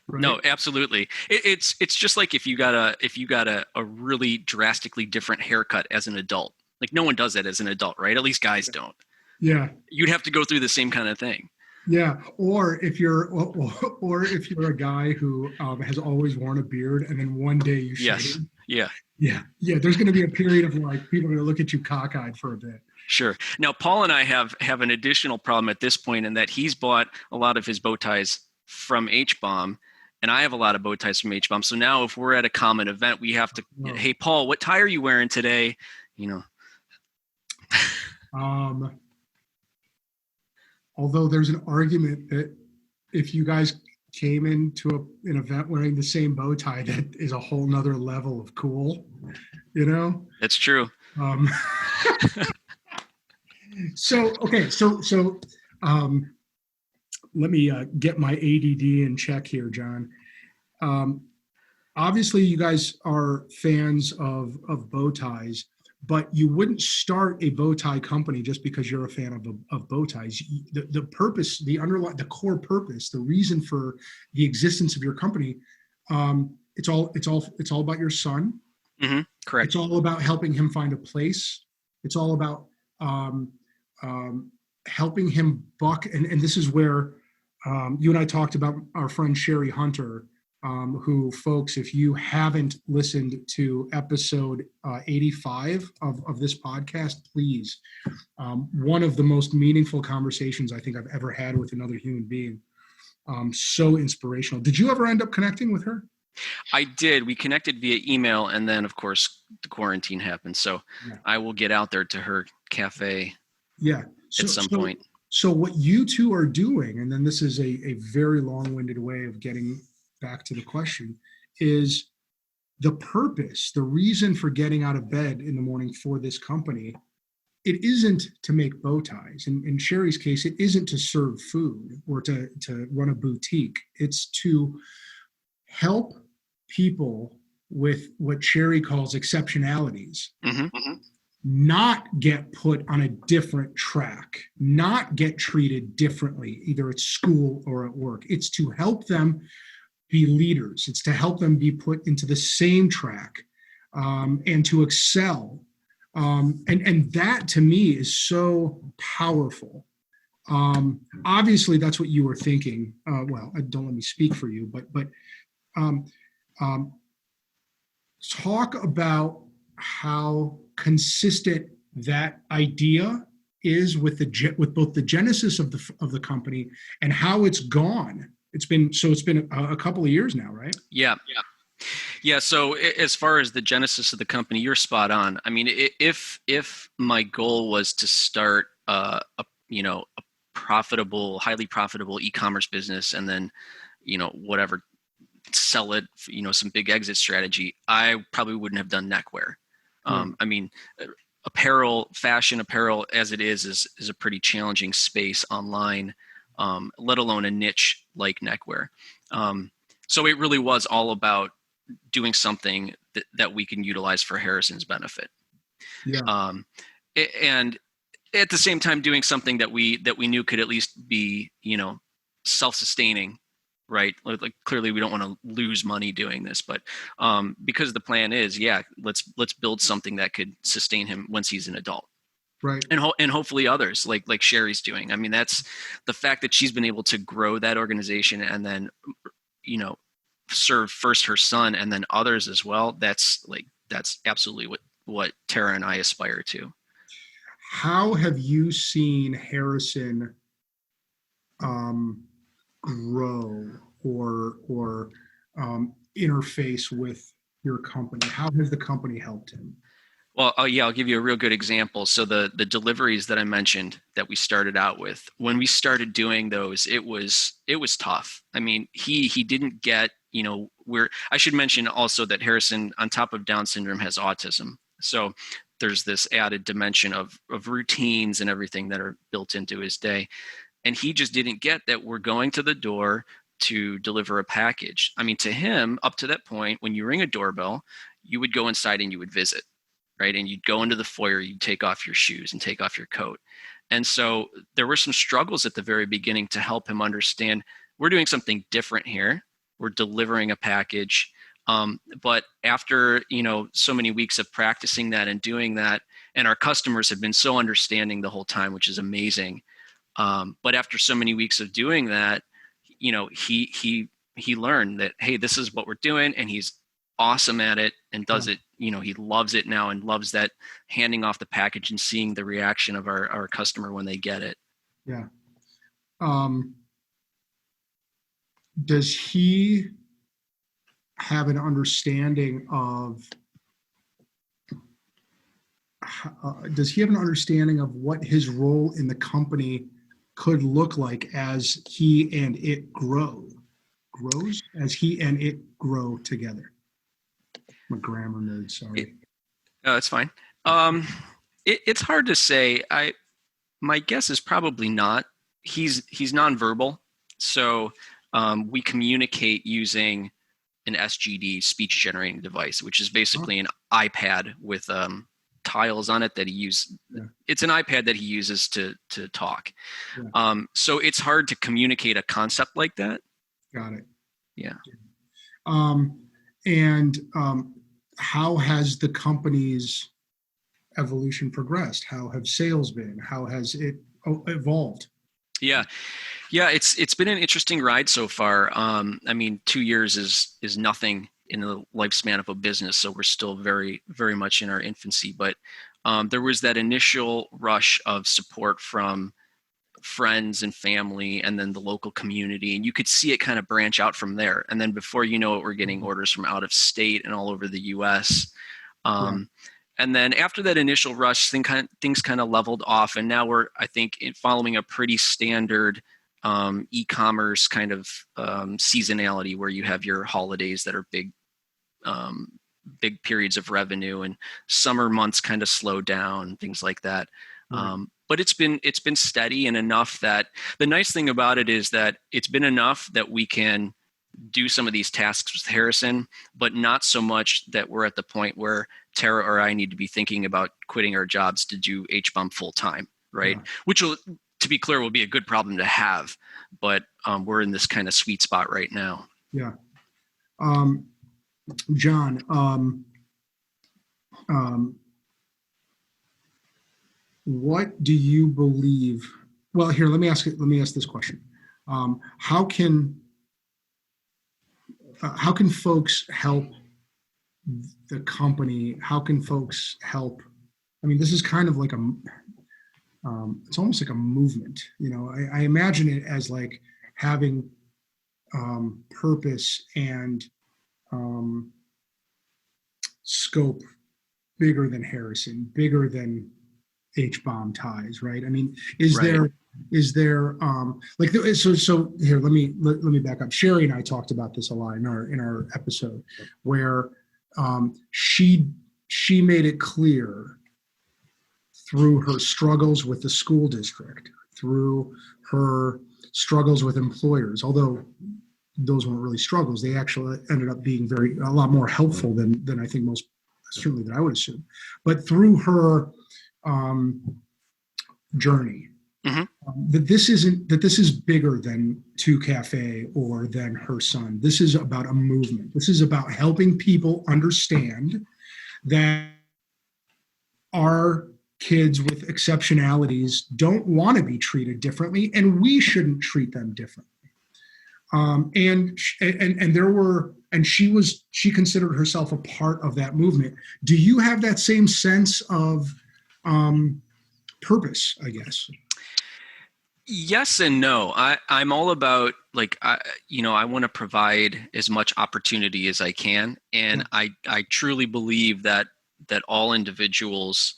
Right. No, absolutely. It's just like if you got a really drastically different haircut as an adult. No one does that as an adult, right? At least guys don't. Yeah. You'd have to go through the same kind of thing. Yeah. Or if you're a guy who has always worn a beard and then one day you shave. Yes. Yeah. There's going to be a period of people are going to look at you cockeyed for a bit. Sure. Now, Paul and I have an additional problem at this point in that he's bought a lot of his bow ties from H-Bomb. And I have a lot of bow ties from H-Bomb. So now if we're at a common event, we have to, hey, Paul, what tie are you wearing today? Um, although there's an argument that if you guys came into an event wearing the same bow tie, that is a whole nother level of cool, you know? That's true. Um, okay. Let me get my ADD in check here, John. Obviously, you guys are fans of bow ties, but you wouldn't start a bow tie company just because you're a fan of bow ties. The purpose, the core purpose, the reason for the existence of your company, it's all about your son. Mm-hmm. Correct. It's all about helping him find a place. It's all about helping him buck. And this is where you and I talked about our friend Sherry Hunter, who, folks, if you haven't listened to episode 85 of this podcast, please. One of the most meaningful conversations I think I've ever had with another human being. So inspirational. Did you ever end up connecting with her? I did. We connected via email, and then, of course, the quarantine happened. So yeah. I will get out there to her cafe at some point. So what you two are doing, and then this is a very long-winded way of getting back to the question, is the purpose, the reason for getting out of bed in the morning for this company. It isn't to make bow ties. In Sherry's case, it isn't to serve food or to run a boutique. It's to help people with what Sherry calls exceptionalities. Mm-hmm. Mm-hmm. Not get put on a different track, not get treated differently, either at school or at work. It's to help them be leaders. It's to help them be put into the same track and to excel. And that to me is so powerful. Obviously, that's what you were thinking. Well, don't let me speak for you, but talk about how consistent that idea is with both the genesis of the company and how it's gone. It's been a couple of years now, right? Yeah. So as far as the genesis of the company, you're spot on. I mean, if my goal was to start a profitable, highly profitable e-commerce business, and then whatever, sell it, some big exit strategy, I probably wouldn't have done neckwear. I mean, fashion apparel as it is a pretty challenging space online, let alone a niche like neckwear. So it really was all about doing something that we can utilize for Harrison's benefit. Yeah. And at the same time, doing something that we knew could at least be, self-sustaining, right? Like clearly we don't want to lose money doing this, but because the plan is, let's build something that could sustain him once he's an adult. Right. And hopefully others like Sherry's doing. I mean, that's the fact that she's been able to grow that organization and then, serve first her son and then others as well. That's absolutely what Tara and I aspire to. How have you seen Harrison grow or interface with your company? How has the company helped him? Well, I'll give you a real good example. So the deliveries that I mentioned that we started out with, when we started doing those, it was tough. I mean, he didn't get, I should mention also that Harrison, on top of Down syndrome, has autism. So there's this added dimension of routines and everything that are built into his day. And he just didn't get that we're going to the door to deliver a package. I mean, to him, up to that point, when you ring a doorbell, you would go inside and you would visit. Right. And you'd go into the foyer, you'd take off your shoes and take off your coat. And so there were some struggles at the very beginning to help him understand we're doing something different here. We're delivering a package. But after, so many weeks of practicing that and doing that, and our customers have been so understanding the whole time, which is amazing. But after so many weeks of doing that, he learned that, hey, this is what we're doing. And he's awesome at it and does it. He loves it now and loves that handing off the package and seeing the reaction of our customer when they get it. Yeah. Does he have an understanding of does he have an understanding of what his role in the company could look like as he and it grows, as he and it grow together? I'm a grammar nerd, sorry. That's fine. It's hard to say. My guess is probably not. He's nonverbal, so we communicate using an SGD, speech generating device, which is basically an iPad with tiles on it that he uses. Yeah. It's an iPad that he uses to talk. Yeah. So it's hard to communicate a concept like that. Got it. Yeah. How has the company's evolution progressed? How have sales been? How has it evolved? Yeah, it's been an interesting ride so far. I mean, 2 years is nothing in the lifespan of a business, so we're still very, very much in our infancy. But there was that initial rush of support from friends and family, and then the local community, and you could see it kind of branch out from there. And then before you know it, we're getting orders from out of state and all over the U.S. And then after that initial rush, things kind of leveled off, and now we're, I think, following a pretty standard e-commerce kind of seasonality, where you have your holidays that are big periods of revenue, and summer months kind of slow down, things like that. But it's been steady and enough that the nice thing about it is that it's been enough that we can do some of these tasks with Harrison, but not so much that we're at the point where Tara or I need to be thinking about quitting our jobs to do HBOM full time, right? Yeah. Which will, to be clear, will be a good problem to have, but we're in this kind of sweet spot right now. Yeah. John, what do you believe? Well, here, let me ask this question. How can folks help the company? How can folks help? I mean, this is kind of like it's almost like a movement. You know, I imagine it as like having purpose and scope bigger than Harrison, bigger than HBOM ties, right? I mean, is there like, so here, let me back up. Sherry and I talked about this a lot in our episode, where she made it clear through her struggles with the school district, through her struggles with employers, although those weren't really struggles. They actually ended up being a lot more helpful than I think most, certainly that I would assume. But through her journey, that this is bigger than 2 Cafe or than her son. This is about a movement. This is about helping people understand that our kids with exceptionalities don't want to be treated differently, and we shouldn't treat them differently. She considered herself a part of that movement. Do you have that same sense of purpose, I guess? Yes and no. I'm all about, like, I want to provide as much opportunity as I can. And I truly believe that all individuals,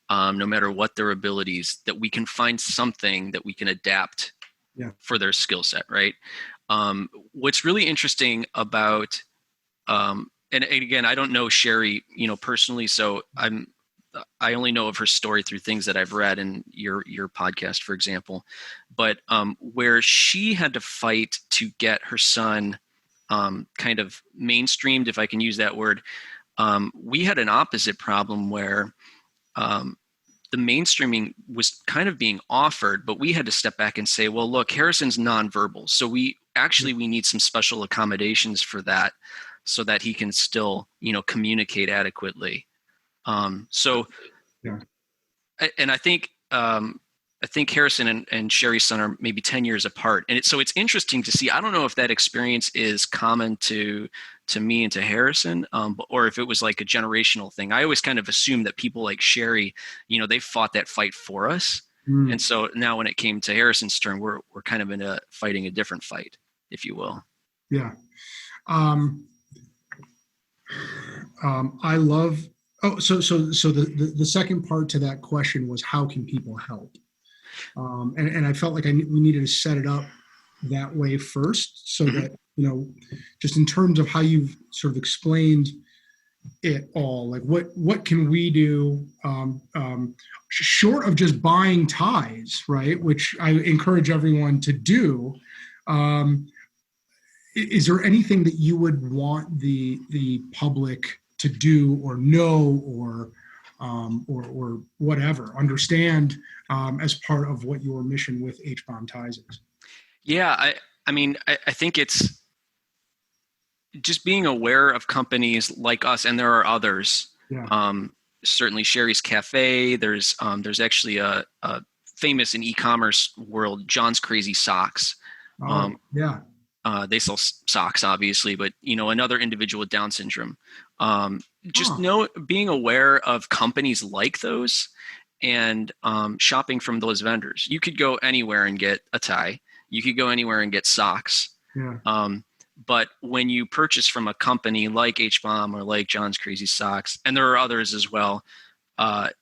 no matter what their abilities, that we can find something that we can adapt for their skill set, right? What's really interesting about, and again, I don't know Sherry, personally, so I only know of her story through things that I've read in your podcast, for example, but where she had to fight to get her son kind of mainstreamed, if I can use that word. We had an opposite problem where the mainstreaming was kind of being offered, but we had to step back and say, well, look, Harrison's nonverbal, so we need some special accommodations for that, so that he can still, communicate adequately. And I think Harrison and Sherry's son are maybe 10 years apart. And so it's interesting to see. I don't know if that experience is common to me and to Harrison, or if it was like a generational thing. I always kind of assumed that people like Sherry, they fought that fight for us. And so now when it came to Harrison's turn, we're kind of fighting a different fight, if you will. Yeah. I love Oh, so the second part to that question was how can people help? And I felt like we needed to set it up that way first, so that, just in terms of how you've sort of explained it all, like what can we do, short of just buying ties, right? Which I encourage everyone to do. Is there anything that you would want the public to do or know or whatever, understand, as part of what your mission with HBOM Ties is? Yeah, I think it's just being aware of companies like us, and there are others. Yeah. Certainly Sherry's Cafe. There's actually a famous in e-commerce world, John's Crazy Socks. Yeah. They sell socks, obviously, but another individual with Down syndrome. Being aware of companies like those, and shopping from those vendors. You could go anywhere and get a tie. You could go anywhere and get socks. Yeah. But when you purchase from a company like HBOM or like John's Crazy Socks, and there are others as well,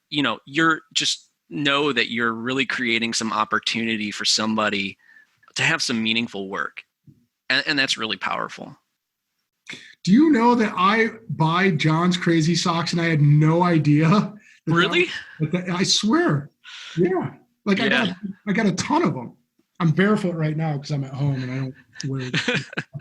you're just know that you're really creating some opportunity for somebody to have some meaningful work. And that's really powerful. Do you know that I buy John's Crazy Socks and I had no idea? Really? I swear. Yeah. Yeah. I got a ton of them. I'm barefoot right now because I'm at home and I don't wear it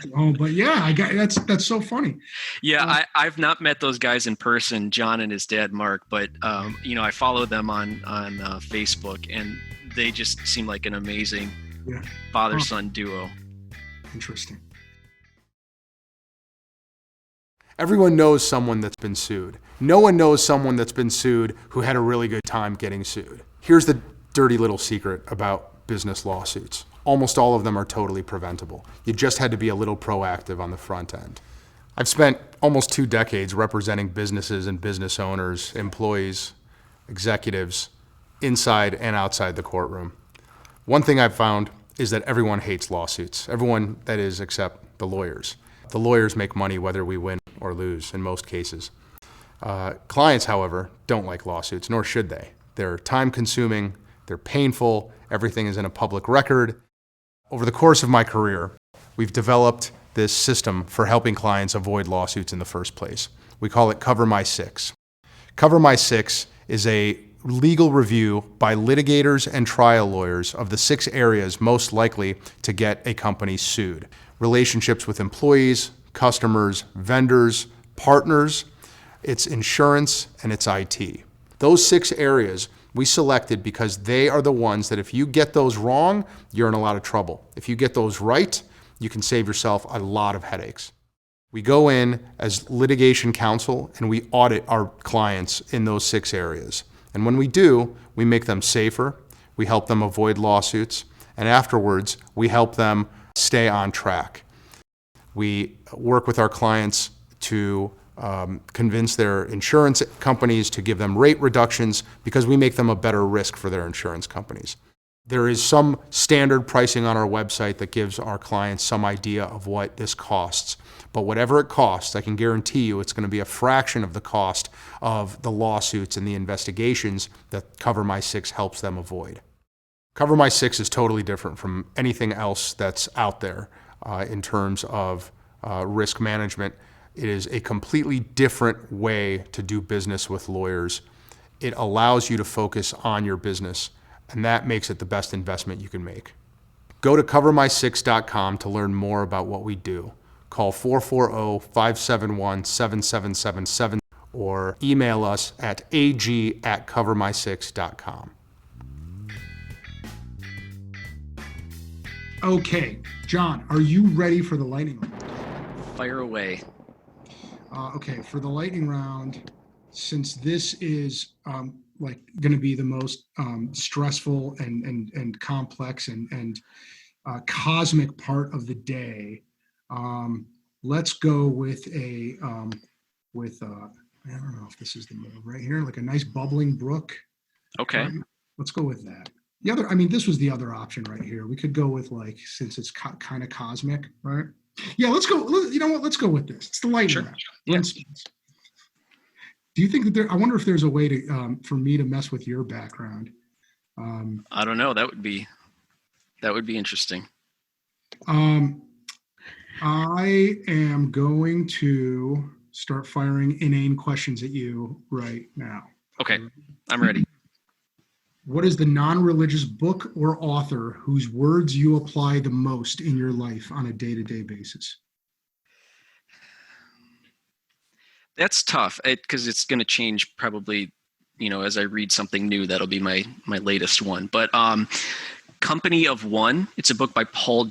at home. But yeah, that's so funny. Yeah, I've not met those guys in person, John and his dad, Mark, but I follow them on Facebook, and they just seem like an amazing father-son duo. Interesting. Everyone knows someone that's been sued. No one knows someone that's been sued who had a really good time getting sued. Here's the dirty little secret about business lawsuits. Almost all of them are totally preventable. You just had to be a little proactive on the front end. I've spent almost 2 decades representing businesses and business owners, employees, executives, inside and outside the courtroom. One thing I've found is that everyone hates lawsuits. Everyone, that is, except the lawyers. The lawyers make money whether we win or lose in most cases. Clients, however, don't like lawsuits, nor should they. They're time-consuming, they're painful, everything is in a public record. Over the course of my career, we've developed this system for helping clients avoid lawsuits in the first place. We call it Cover My 6. Cover My 6 is a legal review by litigators and trial lawyers of the 6 areas most likely to get a company sued: relationships with employees, customers, vendors, partners, its insurance, and its IT. Those 6 areas we selected because they are the ones that if you get those wrong, you're in a lot of trouble. If you get those right, you can save yourself a lot of headaches. We go in as litigation counsel and we audit our clients in those 6 areas. And when we do, we make them safer, we help them avoid lawsuits, and afterwards, we help them stay on track. We work with our clients to convince their insurance companies to give them rate reductions because we make them a better risk for their insurance companies. There is some standard pricing on our website that gives our clients some idea of what this costs. But whatever it costs, I can guarantee you it's going to be a fraction of the cost of the lawsuits and the investigations that Cover My 6 helps them avoid. Cover My 6 is totally different from anything else that's out there in terms of risk management. It is a completely different way to do business with lawyers. It allows you to focus on your business, and that makes it the best investment you can make. Go to covermy6.com to learn more about what we do. Call 440-571-7777 or email us at ag@covermy6.com. Okay, John, are you ready for the lightning round? Fire away. Okay, for the lightning round, since this is going to be the most stressful and complex and cosmic part of the day, let's go with I don't know if this is the move right here, like a nice bubbling brook. Okay. Let's go with that. This was the other option right here. We could go with since it's kind of cosmic, right? Yeah, let's go. You know what? Let's go with this. It's the lightning round. Yeah. Do you think that I wonder if there's a way to, for me to mess with your background? I don't know. That would be interesting. I am going to start firing inane questions at you right now. Okay, I'm ready. What is the non-religious book or author whose words you apply the most in your life on a day-to-day basis? That's tough because it's going to change probably, as I read something new. That'll be my latest one. But Company of One, it's a book by Paul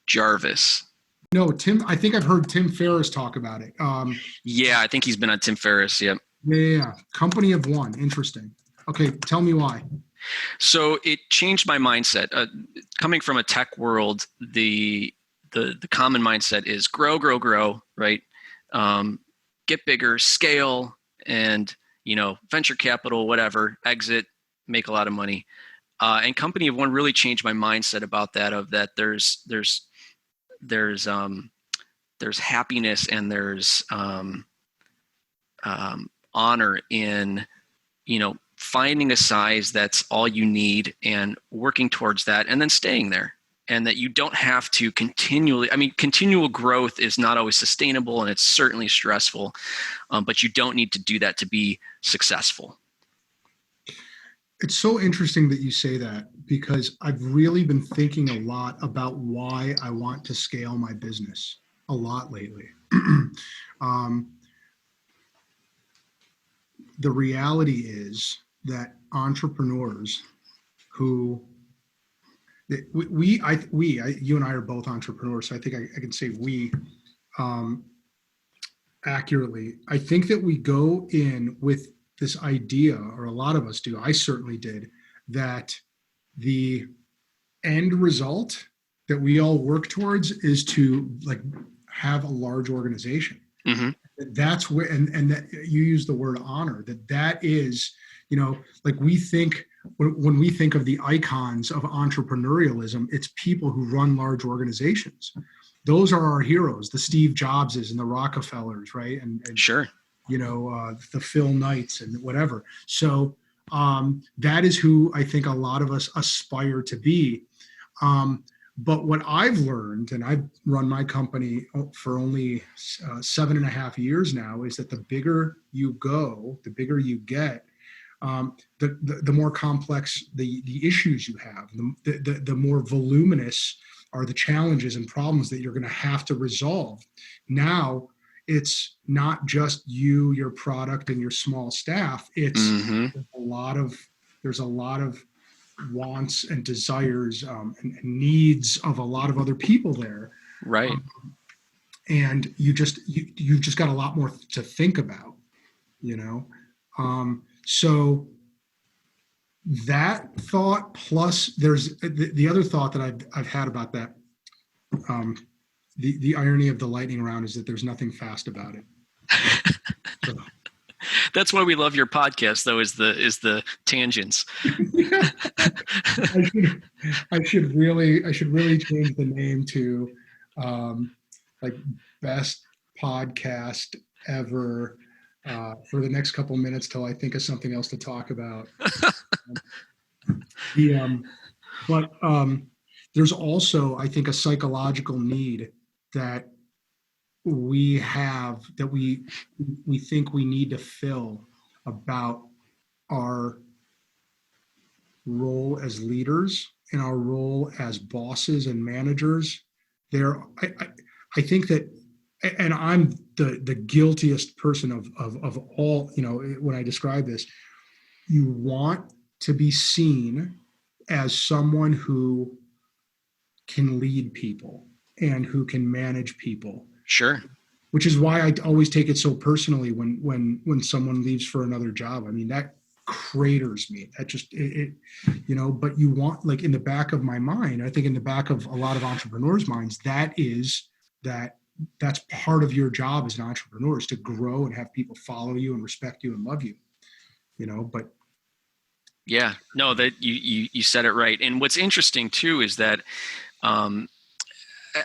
Jarvis. No, Tim, I think I've heard Tim Ferriss talk about it. Yeah, I think he's been on Tim Ferriss. Yep. Yeah. Company of One. Interesting. Okay. Tell me why. So it changed my mindset. Coming from a tech world, the common mindset is grow, right? Get bigger, scale, and, venture capital, whatever, exit, make a lot of money. And Company of One really changed my mindset about that, of that there's happiness and there's honor in, finding a size that's all you need and working towards that and then staying there. And that you don't have to continual growth is not always sustainable and it's certainly stressful, but you don't need to do that to be successful. It's so interesting that you say that, because I've really been thinking a lot about why I want to scale my business a lot lately. The reality is that entrepreneurs who you and I are both entrepreneurs, so I think I can say we accurately. I think that we go in with this idea, or a lot of us do, I certainly did, that the end result that we all work towards is to have a large organization. Mm-hmm. That's where, and that you use the word honor, that is, we think, when we think of the icons of entrepreneurialism, it's people who run large organizations. Those are our heroes, the Steve Jobses and the Rockefellers, right? And sure. The Phil Knights and whatever. So that is who I think a lot of us aspire to be. But what I've learned, and I've run my company for only 7.5 years now, is that the bigger you go, the bigger you get, the more complex the issues you have, the more voluminous are the challenges and problems that you're going to have to resolve. Now, it's not just you, your product, and your small staff. It's there's a lot of wants and desires and needs of a lot of other people there. Right. And you've just got a lot more to think about, so that thought, plus there's the other thought that I've had about that. The irony of the lightning round is that there's nothing fast about it. So. That's why we love your podcast, though, is the tangents. Yeah. I should really change the name to Best.Podcast.Ever for the next couple minutes till I think of something else to talk about. But there's also, I think, a psychological need that we have, that we think we need to fill about our role as leaders and our role as bosses and managers. I think that, and I'm the guiltiest person of all, when I describe this, you want to be seen as someone who can lead people and who can manage people. Sure. Which is why I always take it so personally when someone leaves for another job. I mean, that craters me. That just, but you want, in the back of my mind, I think in the back of a lot of entrepreneurs' minds, that's part of your job as an entrepreneur, is to grow and have people follow you and respect you and love you, but. Yeah, no, that you said it right. And what's interesting too is that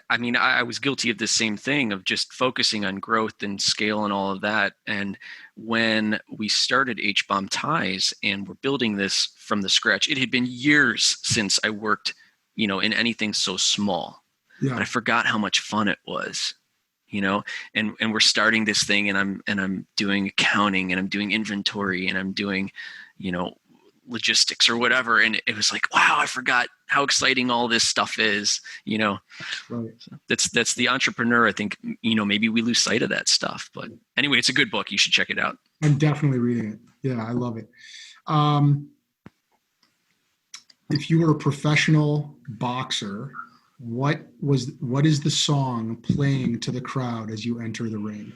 I mean, I was guilty of the same thing of just focusing on growth and scale and all of that. And when we started H-Bomb Ties and we're building this from the scratch, it had been years since I worked, in anything so small. Yeah. But I forgot how much fun it was, and we're starting this thing, and I'm doing accounting, and I'm doing inventory, and I'm doing, logistics or whatever. And it was like, wow, I forgot how exciting all this stuff is, Right. So that's the entrepreneur. I think, maybe we lose sight of that stuff, but anyway, it's a good book. You should check it out. I'm definitely reading it. Yeah, I love it. If you were a professional boxer, what is the song playing to the crowd as you enter the ring?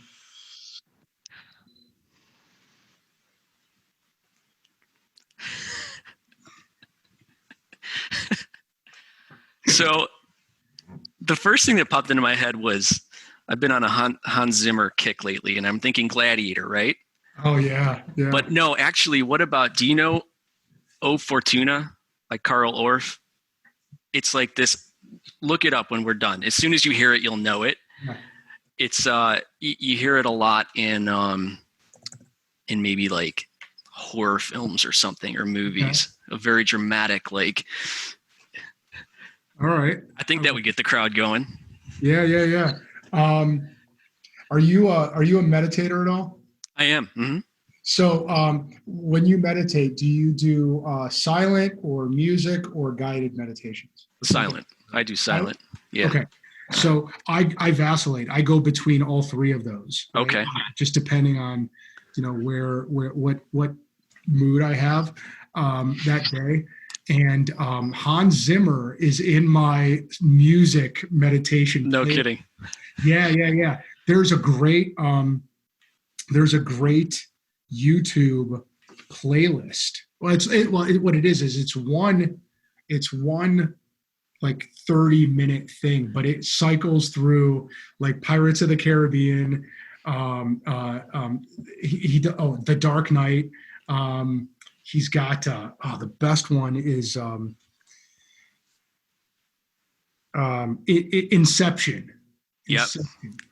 So the first thing that popped into my head was I've been on a Hans Zimmer kick lately, and I'm thinking Gladiator, right? Oh yeah. But no, actually, what about, do you know O Fortuna by Carl Orff? It's like this, look it up when we're done. As soon as you hear it, you'll know it. Yeah. It's you hear it a lot in maybe like horror films or something, or movies. Okay. A very dramatic, like. All right. I think that would get the crowd going. Yeah. Are you a meditator at all? I am. Mm-hmm. So when you meditate, do you do silent or music or guided meditations? Silent. I do silent. Yeah. Okay. So I vacillate. I go between all three of those. Right? Okay. Just depending on, what mood I have that day. And Hans Zimmer is in my music meditation. No kidding. Yeah. There's a great YouTube playlist. What it is it's one like 30-minute thing, but it cycles through like Pirates of the Caribbean, The Dark Knight. He's got the best one is Inception. Yep.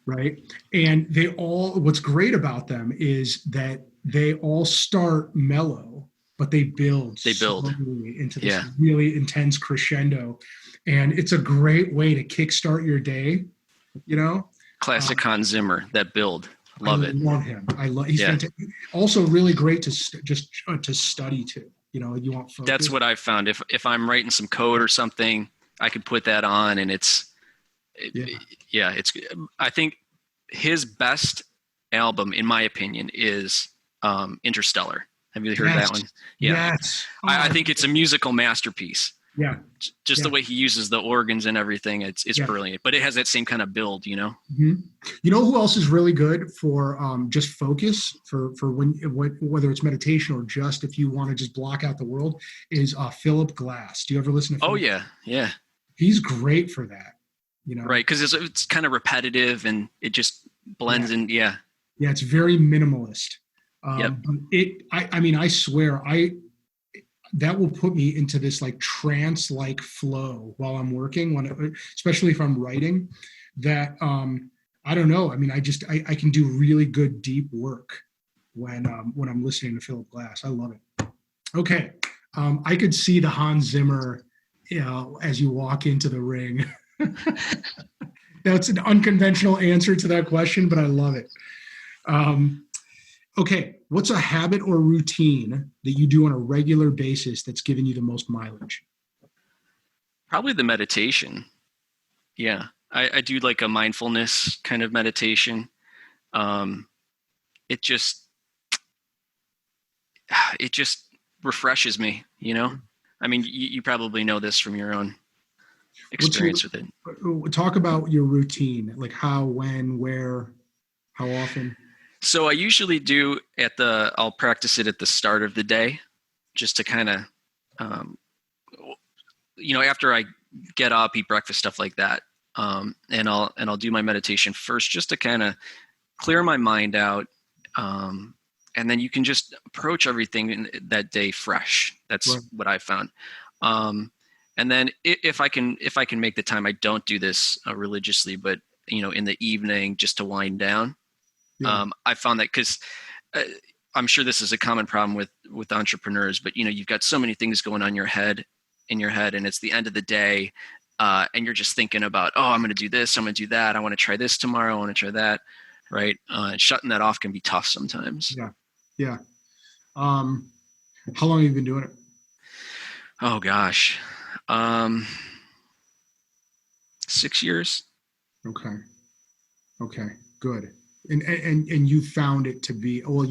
Right. And what's great about them is that they all start mellow, but they build slowly into this really intense crescendo. And it's a great way to kickstart your day, Classic Hans Zimmer, that build. Love it. I love him. He's fantastic. Also really great to study too. You want focus. That's what I've found. If I'm writing some code or something, I could put that on, and it's I think his best album, in my opinion, is Interstellar. Have you heard that one? Yeah. Yes. I think it's a musical masterpiece. Yeah. Just the way he uses the organs and everything, it's brilliant. But it has that same kind of build, Mm-hmm. You know who else is really good for just focus for whether it's meditation or just if you want to just block out the world is Philip Glass. Do you ever listen to Philip? Oh yeah. He's great for that. Right, because it's kind of repetitive and it just blends in. Yeah, it's very minimalist. Yep. I swear, that will put me into this like trance-like flow while I'm working, especially if I'm writing. That I don't know. I mean, I can do really good deep work when I'm listening to Philip Glass. I love it. Okay, I could see the Hans Zimmer, as you walk into the ring. That's an unconventional answer to that question, but I love it. Okay, what's a habit or routine that you do on a regular basis that's giving you the most mileage? Probably the meditation. Yeah, I do like a mindfulness kind of meditation. It just refreshes me, I mean, you probably know this from your own experience with it. Talk about your routine, like how, when, where, how often. So I usually do I'll practice it at the start of the day, just to kind of, after I get up, eat breakfast, stuff like that. And I'll do my meditation first, just to kind of clear my mind out. And then you can just approach everything in that day fresh. That's what I found. And then if I can make the time, I don't do this religiously, but in the evening just to wind down. Yeah. I found that because I'm sure this is a common problem with entrepreneurs, but you've got so many things going on in your head, and it's the end of the day, and you're just thinking about, oh, I'm going to do this, I'm going to do that, I want to try this tomorrow, I want to try that, right? And shutting that off can be tough sometimes. Yeah. How long have you been doing it? Oh gosh, 6 years. Okay, good. And you found it to be, well,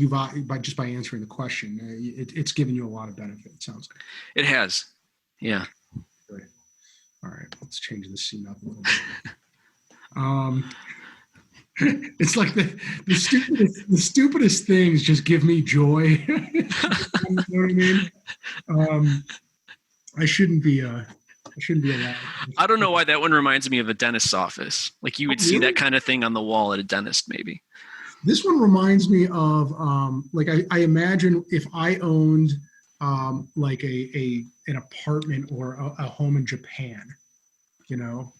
by answering the question, it's given you a lot of benefit, it sounds like. It has. Yeah. Good. All right, let's change the scene up a little bit. It's like the stupidest things just give me joy. You know what I mean? I shouldn't be allowed. I don't know why that one reminds me of a dentist's office. Like you would see that kind of thing on the wall at a dentist, maybe. This one reminds me of like I imagine if I owned like an apartment or a home in Japan,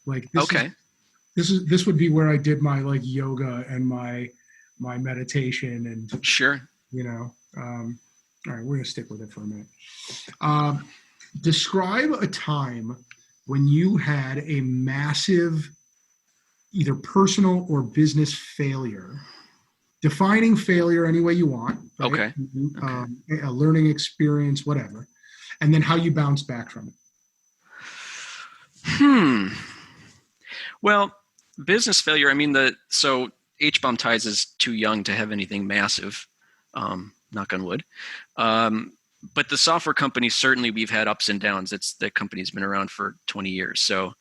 like this. Okay. This would be where I did my like yoga and my meditation and sure. All right, we're gonna stick with it for a minute. Describe a time when you had a massive, either personal or business failure. Defining failure any way you want. Right? Okay. A learning experience, whatever, and then how you bounce back from it. Well, business failure. I mean, so H-Bomb Ties is too young to have anything massive. Knock on wood. But the software company, certainly we've had ups and downs. The company's been around for 20 years. So,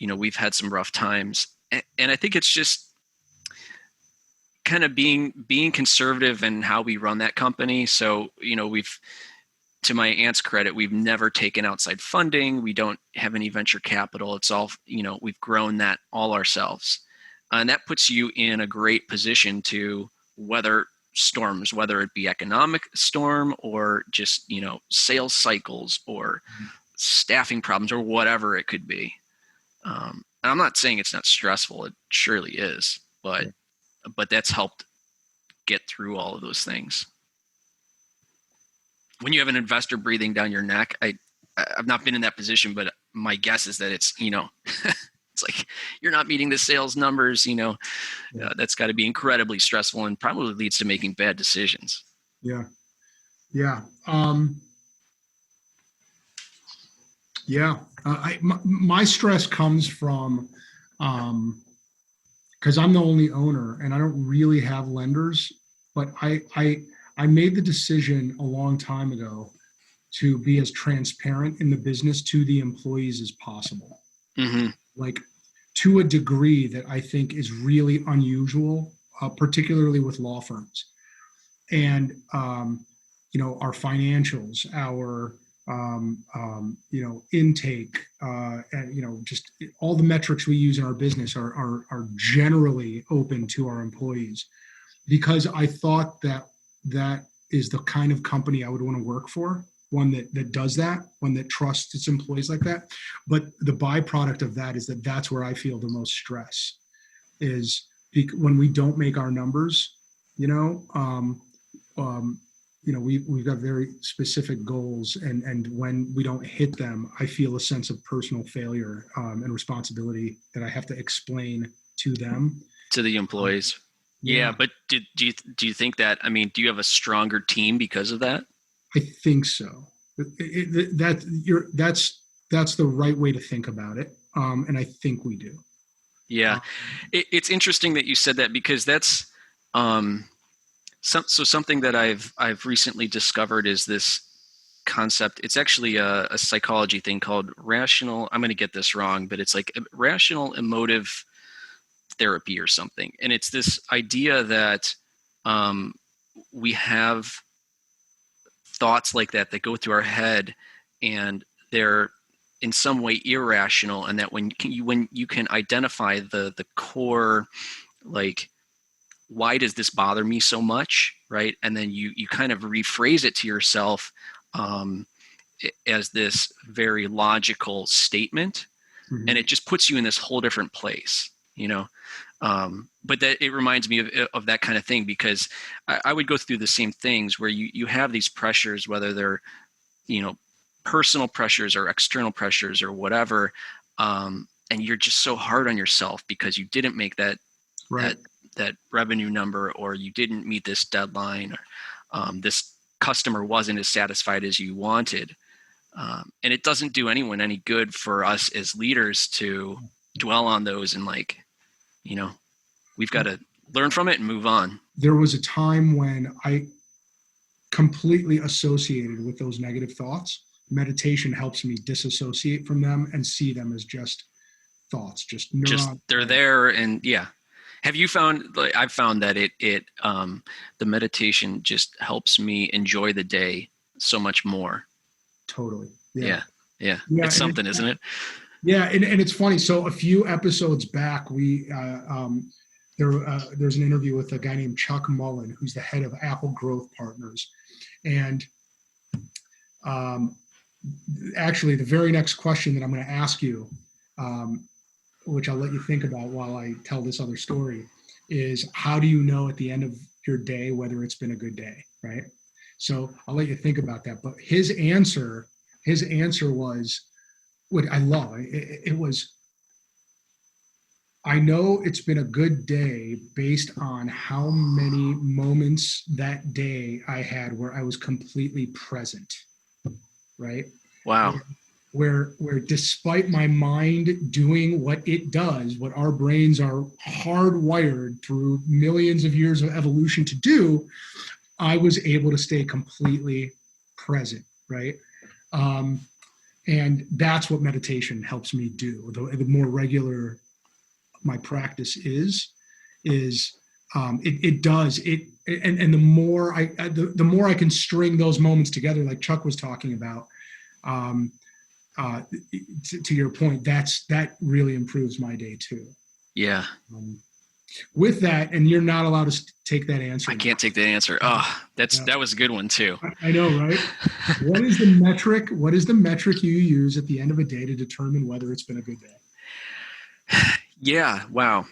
we've had some rough times. And I think it's just kind of being conservative in how we run that company. So, to my aunt's credit, we've never taken outside funding. We don't have any venture capital. It's all, we've grown that all ourselves. And that puts you in a great position to weather storms, whether it be economic storm or just, sales cycles or staffing problems or whatever it could be. And I'm not saying it's not stressful. It surely is, but that's helped get through all of those things. When you have an investor breathing down your neck, I've not been in that position, but my guess is that it's, it's like you're not meeting the sales numbers, that's got to be incredibly stressful and probably leads to making bad decisions. Yeah. My stress comes from, because I'm the only owner and I don't really have lenders, but I made the decision a long time ago to be as transparent in the business to the employees as possible. Mm-hmm. Like to a degree that I think is really unusual, particularly with law firms. And, our financials, our, intake, and, just all the metrics we use in our business are generally open to our employees, because I thought that is the kind of company I would want to work for. One that does that, one that trusts its employees like that. But the byproduct of that is that's where I feel the most stress is when we don't make our numbers, we've got very specific goals, and when we don't hit them, I feel a sense of personal failure and responsibility that I have to explain to them. To the employees. Yeah. But do you think that, do you have a stronger team because of that? I think so. That's the right way to think about it, and I think we do. Yeah, it's interesting that you said that, because that's something that I've recently discovered is this concept. It's actually a psychology thing called rational. I'm going to get this wrong, but it's like rational emotive therapy or something, and it's this idea that we have thoughts like that go through our head, and they're in some way irrational, and that when you can identify the core, like, why does this bother me so much, right? And then you kind of rephrase it to yourself, as this very logical statement, and it just puts you in this whole different place, but that it reminds me of that kind of thing, because I would go through the same things where you have these pressures, whether they're, personal pressures or external pressures or whatever. And you're just so hard on yourself because you didn't make that revenue number, or you didn't meet this deadline, or this customer wasn't as satisfied as you wanted. And it doesn't do anyone any good for us as leaders to dwell on those, and we've got to learn from it and move on. There was a time when I completely associated with those negative thoughts. Meditation helps me disassociate from them and see them as just thoughts, just they're there. And have you found, I've found that the meditation just helps me enjoy the day so much more. Totally. Yeah. It's something, isn't it? Yeah. And it's funny. So a few episodes back, there's an interview with a guy named Chuck Mullen, who's the head of Apple Growth Partners. And actually, the very next question that I'm going to ask you, which I'll let you think about while I tell this other story, is how do you know at the end of your day whether it's been a good day, right? So I'll let you think about that. But his answer was what I love. It was, I know it's been a good day based on how many moments that day I had where I was completely present, right? Wow. Where despite my mind doing what it does, what our brains are hardwired through millions of years of evolution to do, I was able to stay completely present, right? And that's what meditation helps me do. The more regular my practice is it does it, and the more I can string those moments together, like Chuck was talking about, to your point, that really improves my day too. Yeah. With that, and you're not allowed to take that answer. I can't take that answer. Oh, that was a good one too. I know, right? What is the metric? What is the metric you use at the end of a day to determine whether it's been a good day? Yeah. Wow.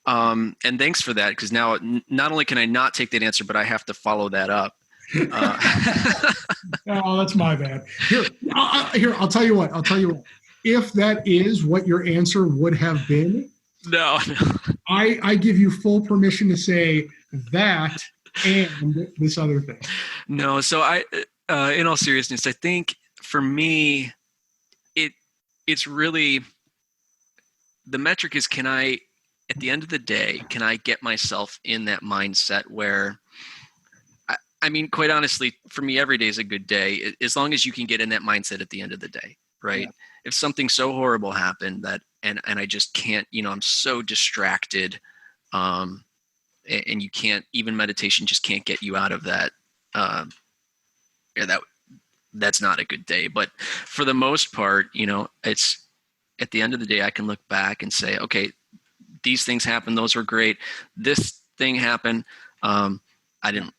And thanks for that, because now not only can I not take that answer, but I have to follow that up. Oh, that's my bad. Here, I'll tell you what. If that is what your answer would have been, no. I give you full permission to say that and this other thing. No. So in all seriousness, I think for me, it's really, the metric is, at the end of the day, can I get myself in that mindset where, I mean, quite honestly, for me, every day is a good day, as long as you can get in that mindset at the end of the day, right? Yeah. If something so horrible happened and I just can't, I'm so distracted, and you can't, even meditation just can't get you out of that. That's not a good day. But for the most part, it's, at the end of the day, I can look back and say, okay, these things happened. Those were great. This thing happened. I didn't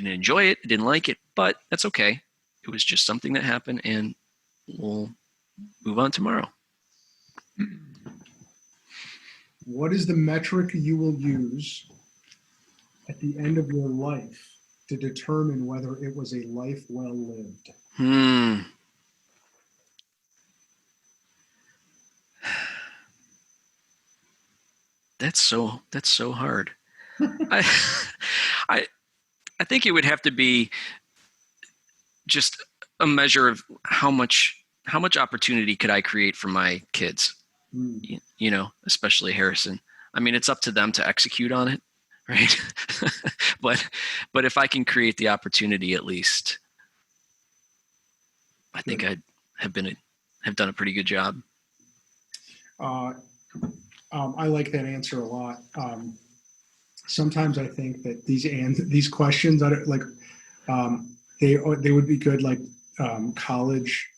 enjoy it. I didn't like it, but that's okay. It was just something that happened, and we'll move on tomorrow. What is the metric you will use at the end of your life to determine whether it was a life well lived? That's so hard. I think it would have to be just a measure of how much opportunity could I create for my kids, especially Harrison. I mean, it's up to them to execute on it, right? but if I can create the opportunity, at least, I think I have done a pretty good job. I like that answer a lot. Sometimes I think that these questions are like, they would be good, like college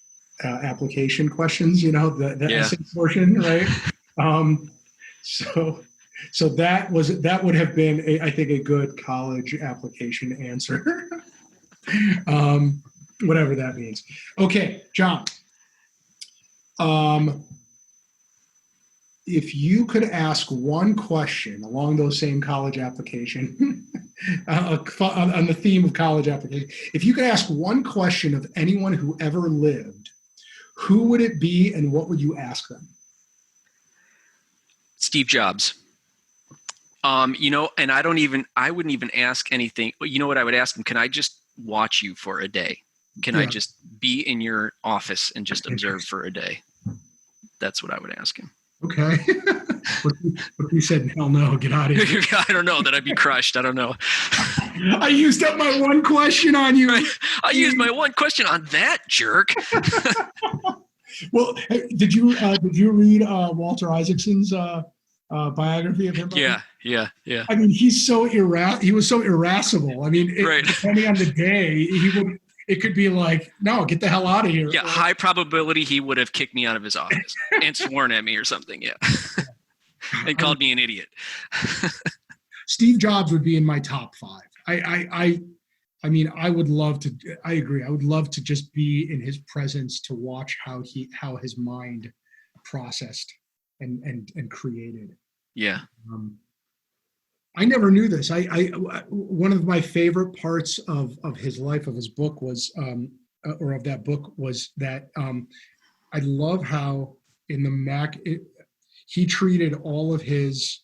application questions, the essay portion, right? So that would have been I think a good college application answer. whatever that means. Okay, John. If you could ask one question along those same college application, on the theme of college application, if you could ask one question of anyone who ever lived, who would it be and what would you ask them? Steve Jobs. And I wouldn't even ask anything. You know what I would ask him? Can I just watch you for a day? Can I just be in your office and just observe for a day? That's what I would ask him. Okay. What if he said, hell no, get out of here? I don't know. That I'd be crushed. I don't know. I used up my one question on you. I used my one question on that jerk. Well, did you read Walter Isaacson's biography of him? Yeah. I mean, he was so irascible. I mean, depending on the day, it could be like, no, get the hell out of here. Yeah, high probability he would have kicked me out of his office and sworn at me or something. Yeah, and called me an idiot. Steve Jobs would be in my top 5. I mean, I would love to. I agree. I would love to just be in his presence to watch how his mind processed and created. Yeah. I never knew this. One of my favorite parts of his life, of his book was, or of that book was that I love how in the Mac he treated all of his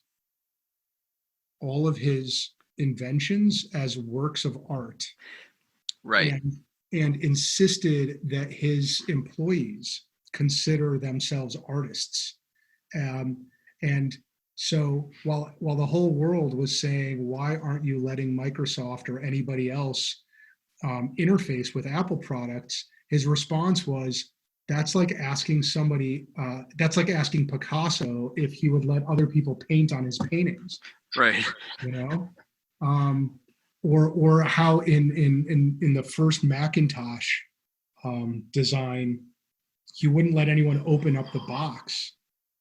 inventions as works of art, right? And insisted that his employees consider themselves artists, and so while the whole world was saying, why aren't you letting Microsoft or anybody else interface with Apple products, his response was, that's like asking Picasso if he would let other people paint on his paintings. Right. Or how in the first Macintosh design, he wouldn't let anyone open up the box,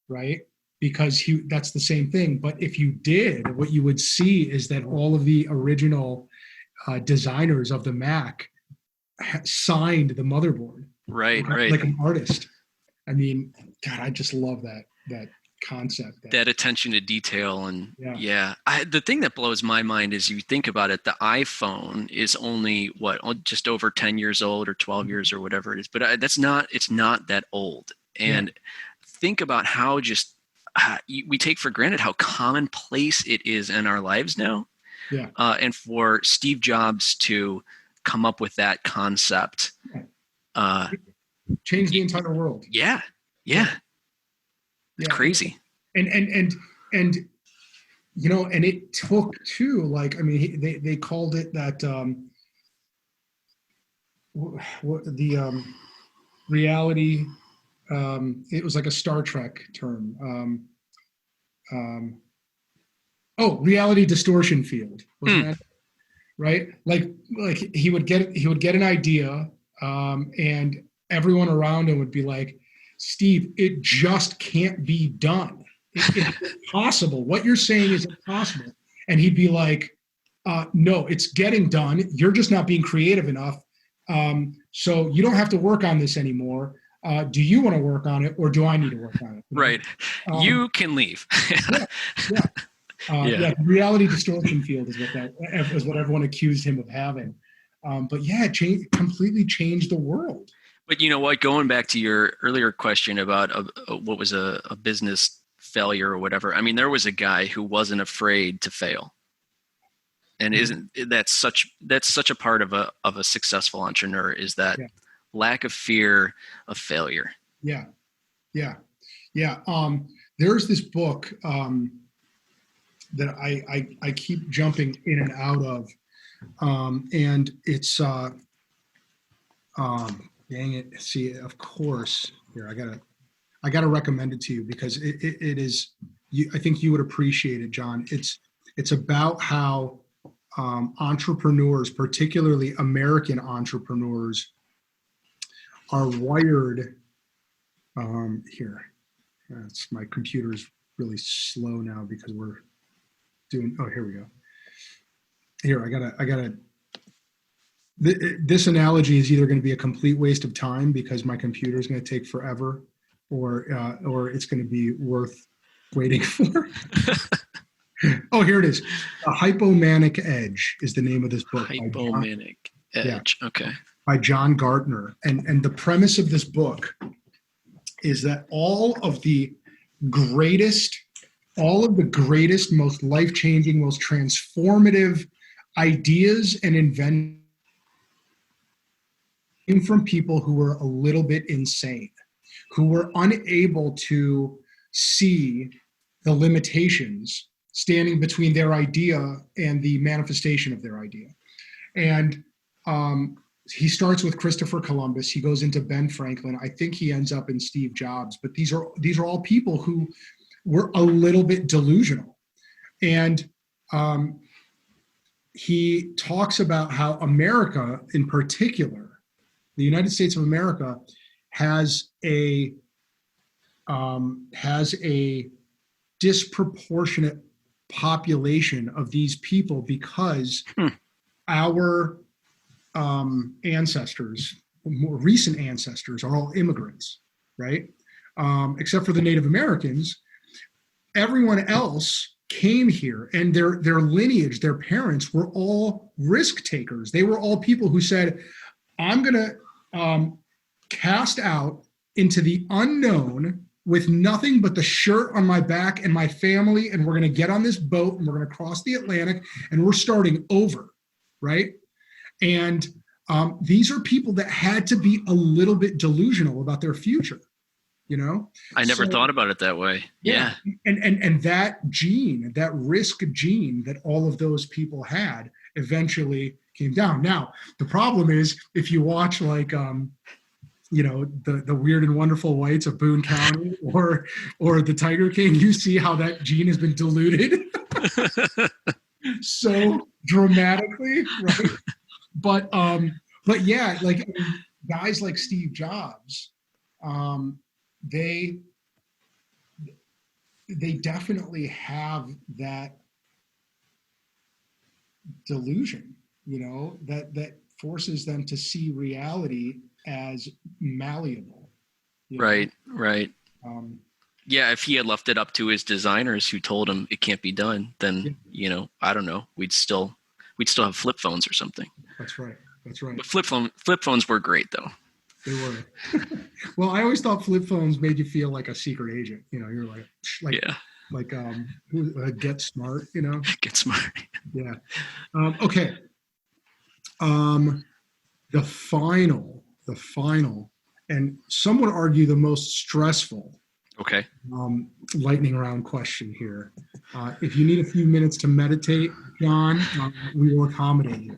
right? Because that's the same thing. But if you did, what you would see is that all of the original designers of the Mac signed the motherboard. Right. Like an artist. I mean, God, I just love that concept. That attention to detail. And the thing that blows my mind is you think about it, the iPhone is only just over 10 years old or 12 years or whatever it is. But it's not that old. And think about how we take for granted how commonplace it is in our lives now. Yeah. And for Steve Jobs to come up with that concept, change the entire world. Yeah. It's crazy. And and it took too, like, I mean, they called it that the reality. It was like a Star Trek term. Reality distortion field. Wasn't that right? Like he would get an idea, and everyone around him would be like, Steve, it just can't be done. It's impossible. What you're saying is impossible. And he'd be like, no, it's getting done. You're just not being creative enough. So you don't have to work on this anymore. Do you want to work on it, or do I need to work on it? Right. You can leave. Reality distortion field is what everyone accused him of having. But it completely changed the world. But you know what? Going back to your earlier question about what was a business failure or whatever. I mean, there was a guy who wasn't afraid to fail, and that's such a part of a successful entrepreneur, is that lack of fear of failure. Yeah. There's this book that I keep jumping in and out of, and it's dang it. See, of course, here I gotta recommend it to you because it is. I think you would appreciate it, John. It's about how entrepreneurs, particularly American entrepreneurs, are wired. Here, my computer's really slow now because we're doing. Oh, here we go. Here, I gotta This analogy is either going to be a complete waste of time because my computer is going to take forever, or it's going to be worth waiting for. Oh, here it is. A Hypomanic Edge is the name of this book. Hypomanic Edge. Yeah, okay. By John Gartner. And the premise of this book is that all of the greatest, most life-changing, most transformative ideas and inventions came from people who were a little bit insane, who were unable to see the limitations standing between their idea and the manifestation of their idea. And he starts with Christopher Columbus. He goes into Ben Franklin. I think he ends up in Steve Jobs. But these are all people who were a little bit delusional. And he talks about how America, in particular, the United States of America, has a disproportionate population of these people because our ancestors, more recent ancestors, are all immigrants, right? Except for the Native Americans, everyone else came here, and their lineage, their parents were all risk takers. They were all people who said, I'm going to cast out into the unknown with nothing but the shirt on my back and my family, and we're going to get on this boat and we're going to cross the Atlantic and we're starting over, right? And these are people that had to be a little bit delusional about their future, you know? I never thought about it that way. Yeah. And that gene, that risk gene that all of those people had eventually came down. Now, the problem is if you watch like, the Weird and Wonderful Whites of Boone County or the Tiger King, you see how that gene has been diluted so dramatically, right? But yeah, like guys like Steve Jobs, they definitely have that delusion, that forces them to see reality as malleable. Right. Yeah, if he had left it up to his designers who told him it can't be done, then I don't know, we'd still have flip phones or something. That's right. But flip phones were great though. They were. Well, I always thought flip phones made you feel like a secret agent. You're like Get Smart. Get Smart. Yeah. Okay. The final, and some would argue the most stressful. Okay. Lightning round question here. If you need a few minutes to meditate, John, we will accommodate you.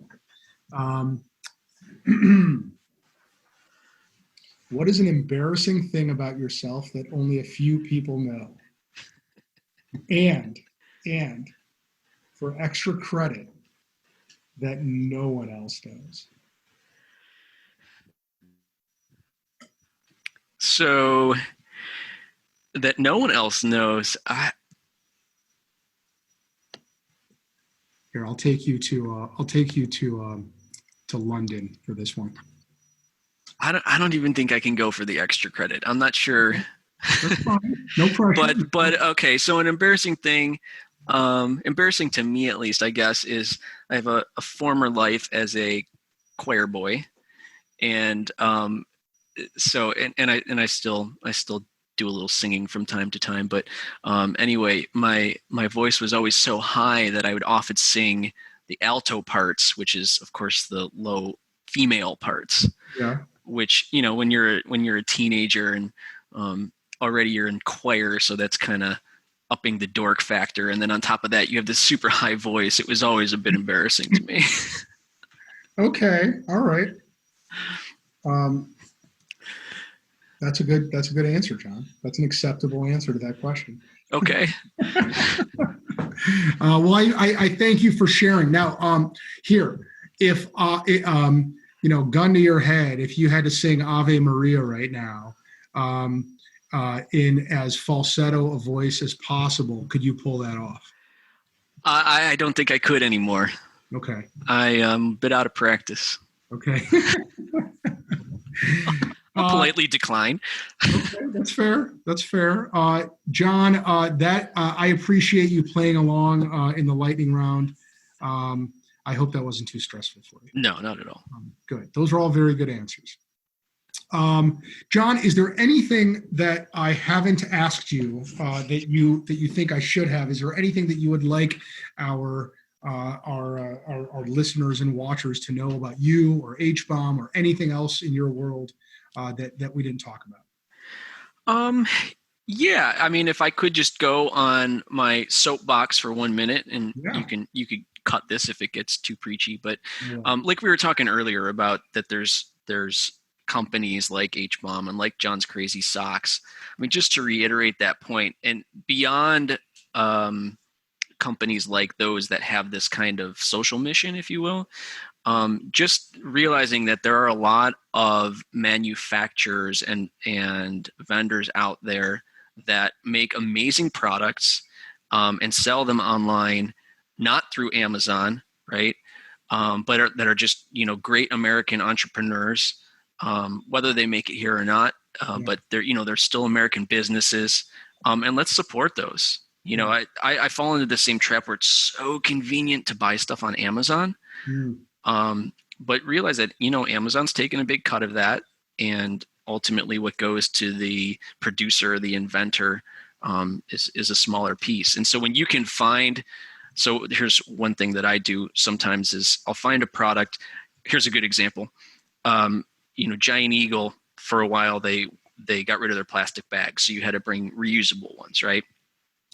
What is an embarrassing thing about yourself that only a few people know? And for extra credit, that no one else knows. So that no one else knows. Here, I'll take you to London for this one. I don't even think I can go for the extra credit. I'm not sure. That's fine. No pressure. But okay. So an embarrassing thing, embarrassing to me at least, I guess, is I have a former life as a choir boy, and so I still do a little singing from time to time. But anyway, my voice was always so high that I would often sing the alto parts, which is of course the low female parts. Yeah. Which when you're a teenager and already you're in choir, so that's kind of upping the dork factor, and then on top of that you have this super high voice. It was always a bit embarrassing to me. Okay, all right. That's a good answer, John. That's an acceptable answer to that question. Okay. Well, I thank you for sharing. Now, here, if gun to your head, if you had to sing Ave Maria right now, in as falsetto a voice as possible, could you pull that off? I don't think I could anymore. Okay. I am a bit out of practice. Okay. I'll politely decline. Okay, that's fair. That's fair. John, I appreciate you playing along in the lightning round. I hope that wasn't too stressful for you. No, not at all. Good. Those are all very good answers. John, is there anything that I haven't asked you that you think I should have? Is there anything that you would like our listeners and watchers to know about you or HBOM or anything else in your world that we didn't talk about? Yeah, I mean, if I could just go on my soapbox for 1 minute, and you could cut this if it gets too preachy, but like we were talking earlier about that there's companies like HBOM and like John's Crazy Socks. I mean, just to reiterate that point, and beyond companies like those that have this kind of social mission, if you will, just realizing that there are a lot of manufacturers and vendors out there that make amazing products and sell them online, not through Amazon, right? But that are just, great American entrepreneurs, whether they make it here or not. But they're still American businesses, and let's support those. I fall into the same trap where it's so convenient to buy stuff on Amazon. But realize that, Amazon's taken a big cut of that, and ultimately what goes to the producer, the inventor, is a smaller piece. And so when you can so here's one thing that I do sometimes is I'll find a product. Here's a good example. Giant Eagle, for a while, they got rid of their plastic bags. So you had to bring reusable ones, right?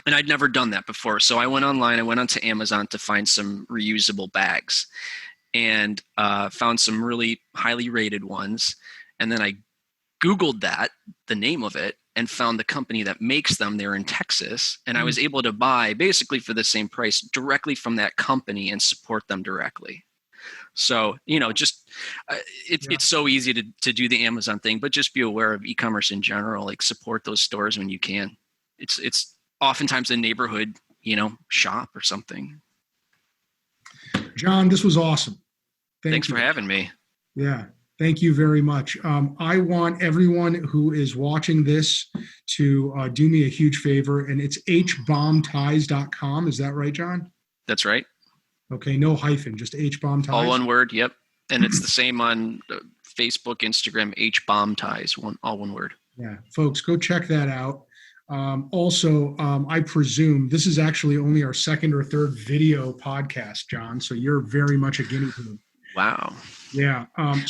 And I'd never done that before. So I went online, I went onto Amazon to find some reusable bags, and found some really highly rated ones. And then I Googled the name of it, and found the company that makes them. They're in Texas. And I was able to buy basically for the same price directly from that company and support them directly. So, it's so easy to do the Amazon thing, but just be aware of e-commerce in general, like support those stores when you can. It's oftentimes a neighborhood, shop or something. John, this was awesome. Thanks for having me. Yeah. Thank you very much. I want everyone who is watching this to do me a huge favor, and it's hbombties.com. Is that right, John? That's right. Okay, no hyphen, just hbombties. All one word, yep. And it's the same on Facebook, Instagram, hbombties, all one word. Yeah, folks, go check that out. Also, I presume this is actually only our second or third video podcast, John, so you're very much a guinea pig. Wow. Yeah.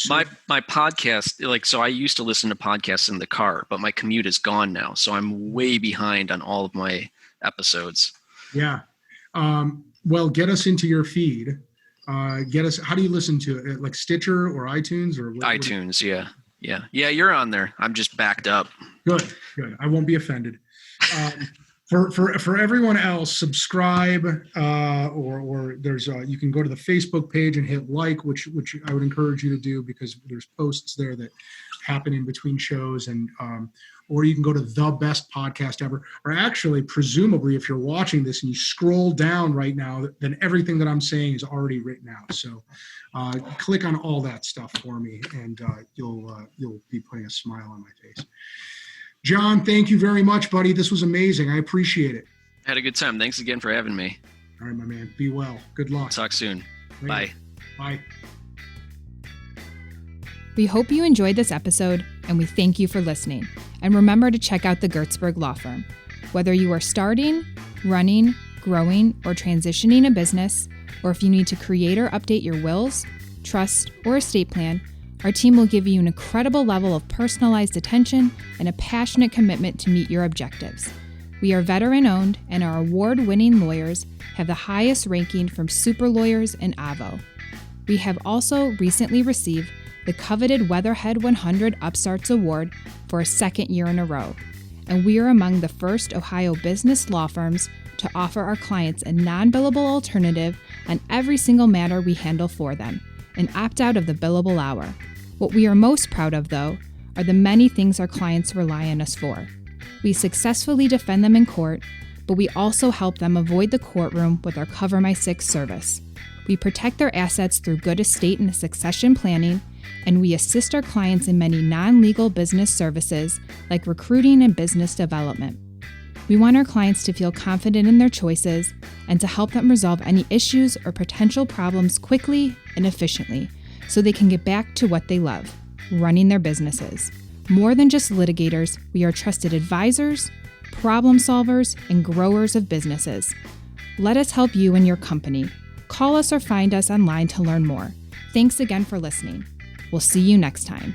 My podcast, so I used to listen to podcasts in the car, but my commute is gone now. So I'm way behind on all of my episodes. Yeah. Well, get us into your feed. How do you listen to it? Like Stitcher or iTunes or what? iTunes. Yeah. Yeah. You're on there. I'm just backed up. Good. I won't be offended. For everyone else, subscribe, or there's you can go to the Facebook page and hit like, which I would encourage you to do, because there's posts there that happen in between shows, and or you can go to the Best Podcast Ever, or actually, presumably, if you're watching this and you scroll down right now, then everything that I'm saying is already written out. So click on all that stuff for me, and you'll be putting a smile on my face. John, thank you very much, buddy. This was amazing. I appreciate it. Had a good time. Thanks again for having me. All right, my man. Be well. Good luck. Talk soon. Bye. Bye. We hope you enjoyed this episode, and we thank you for listening. And remember to check out the Gertzberg Law Firm. Whether you are starting, running, growing, or transitioning a business, or if you need to create or update your wills, trust, or estate plan, our team will give you an incredible level of personalized attention and a passionate commitment to meet your objectives. We are veteran-owned, and our award-winning lawyers have the highest ranking from Super Lawyers and Avo. We have also recently received the coveted Weatherhead 100 Upstarts Award for a second year in a row, and we are among the first Ohio business law firms to offer our clients a non-billable alternative on every single matter we handle for them, and opt out of the billable hour. What we are most proud of, though, are the many things our clients rely on us for. We successfully defend them in court, but we also help them avoid the courtroom with our Cover My Six service. We protect their assets through good estate and succession planning, and we assist our clients in many non-legal business services like recruiting and business development. We want our clients to feel confident in their choices and to help them resolve any issues or potential problems quickly and efficiently so they can get back to what they love, running their businesses. More than just litigators, we are trusted advisors, problem solvers, and growers of businesses. Let us help you and your company. Call us or find us online to learn more. Thanks again for listening. We'll see you next time.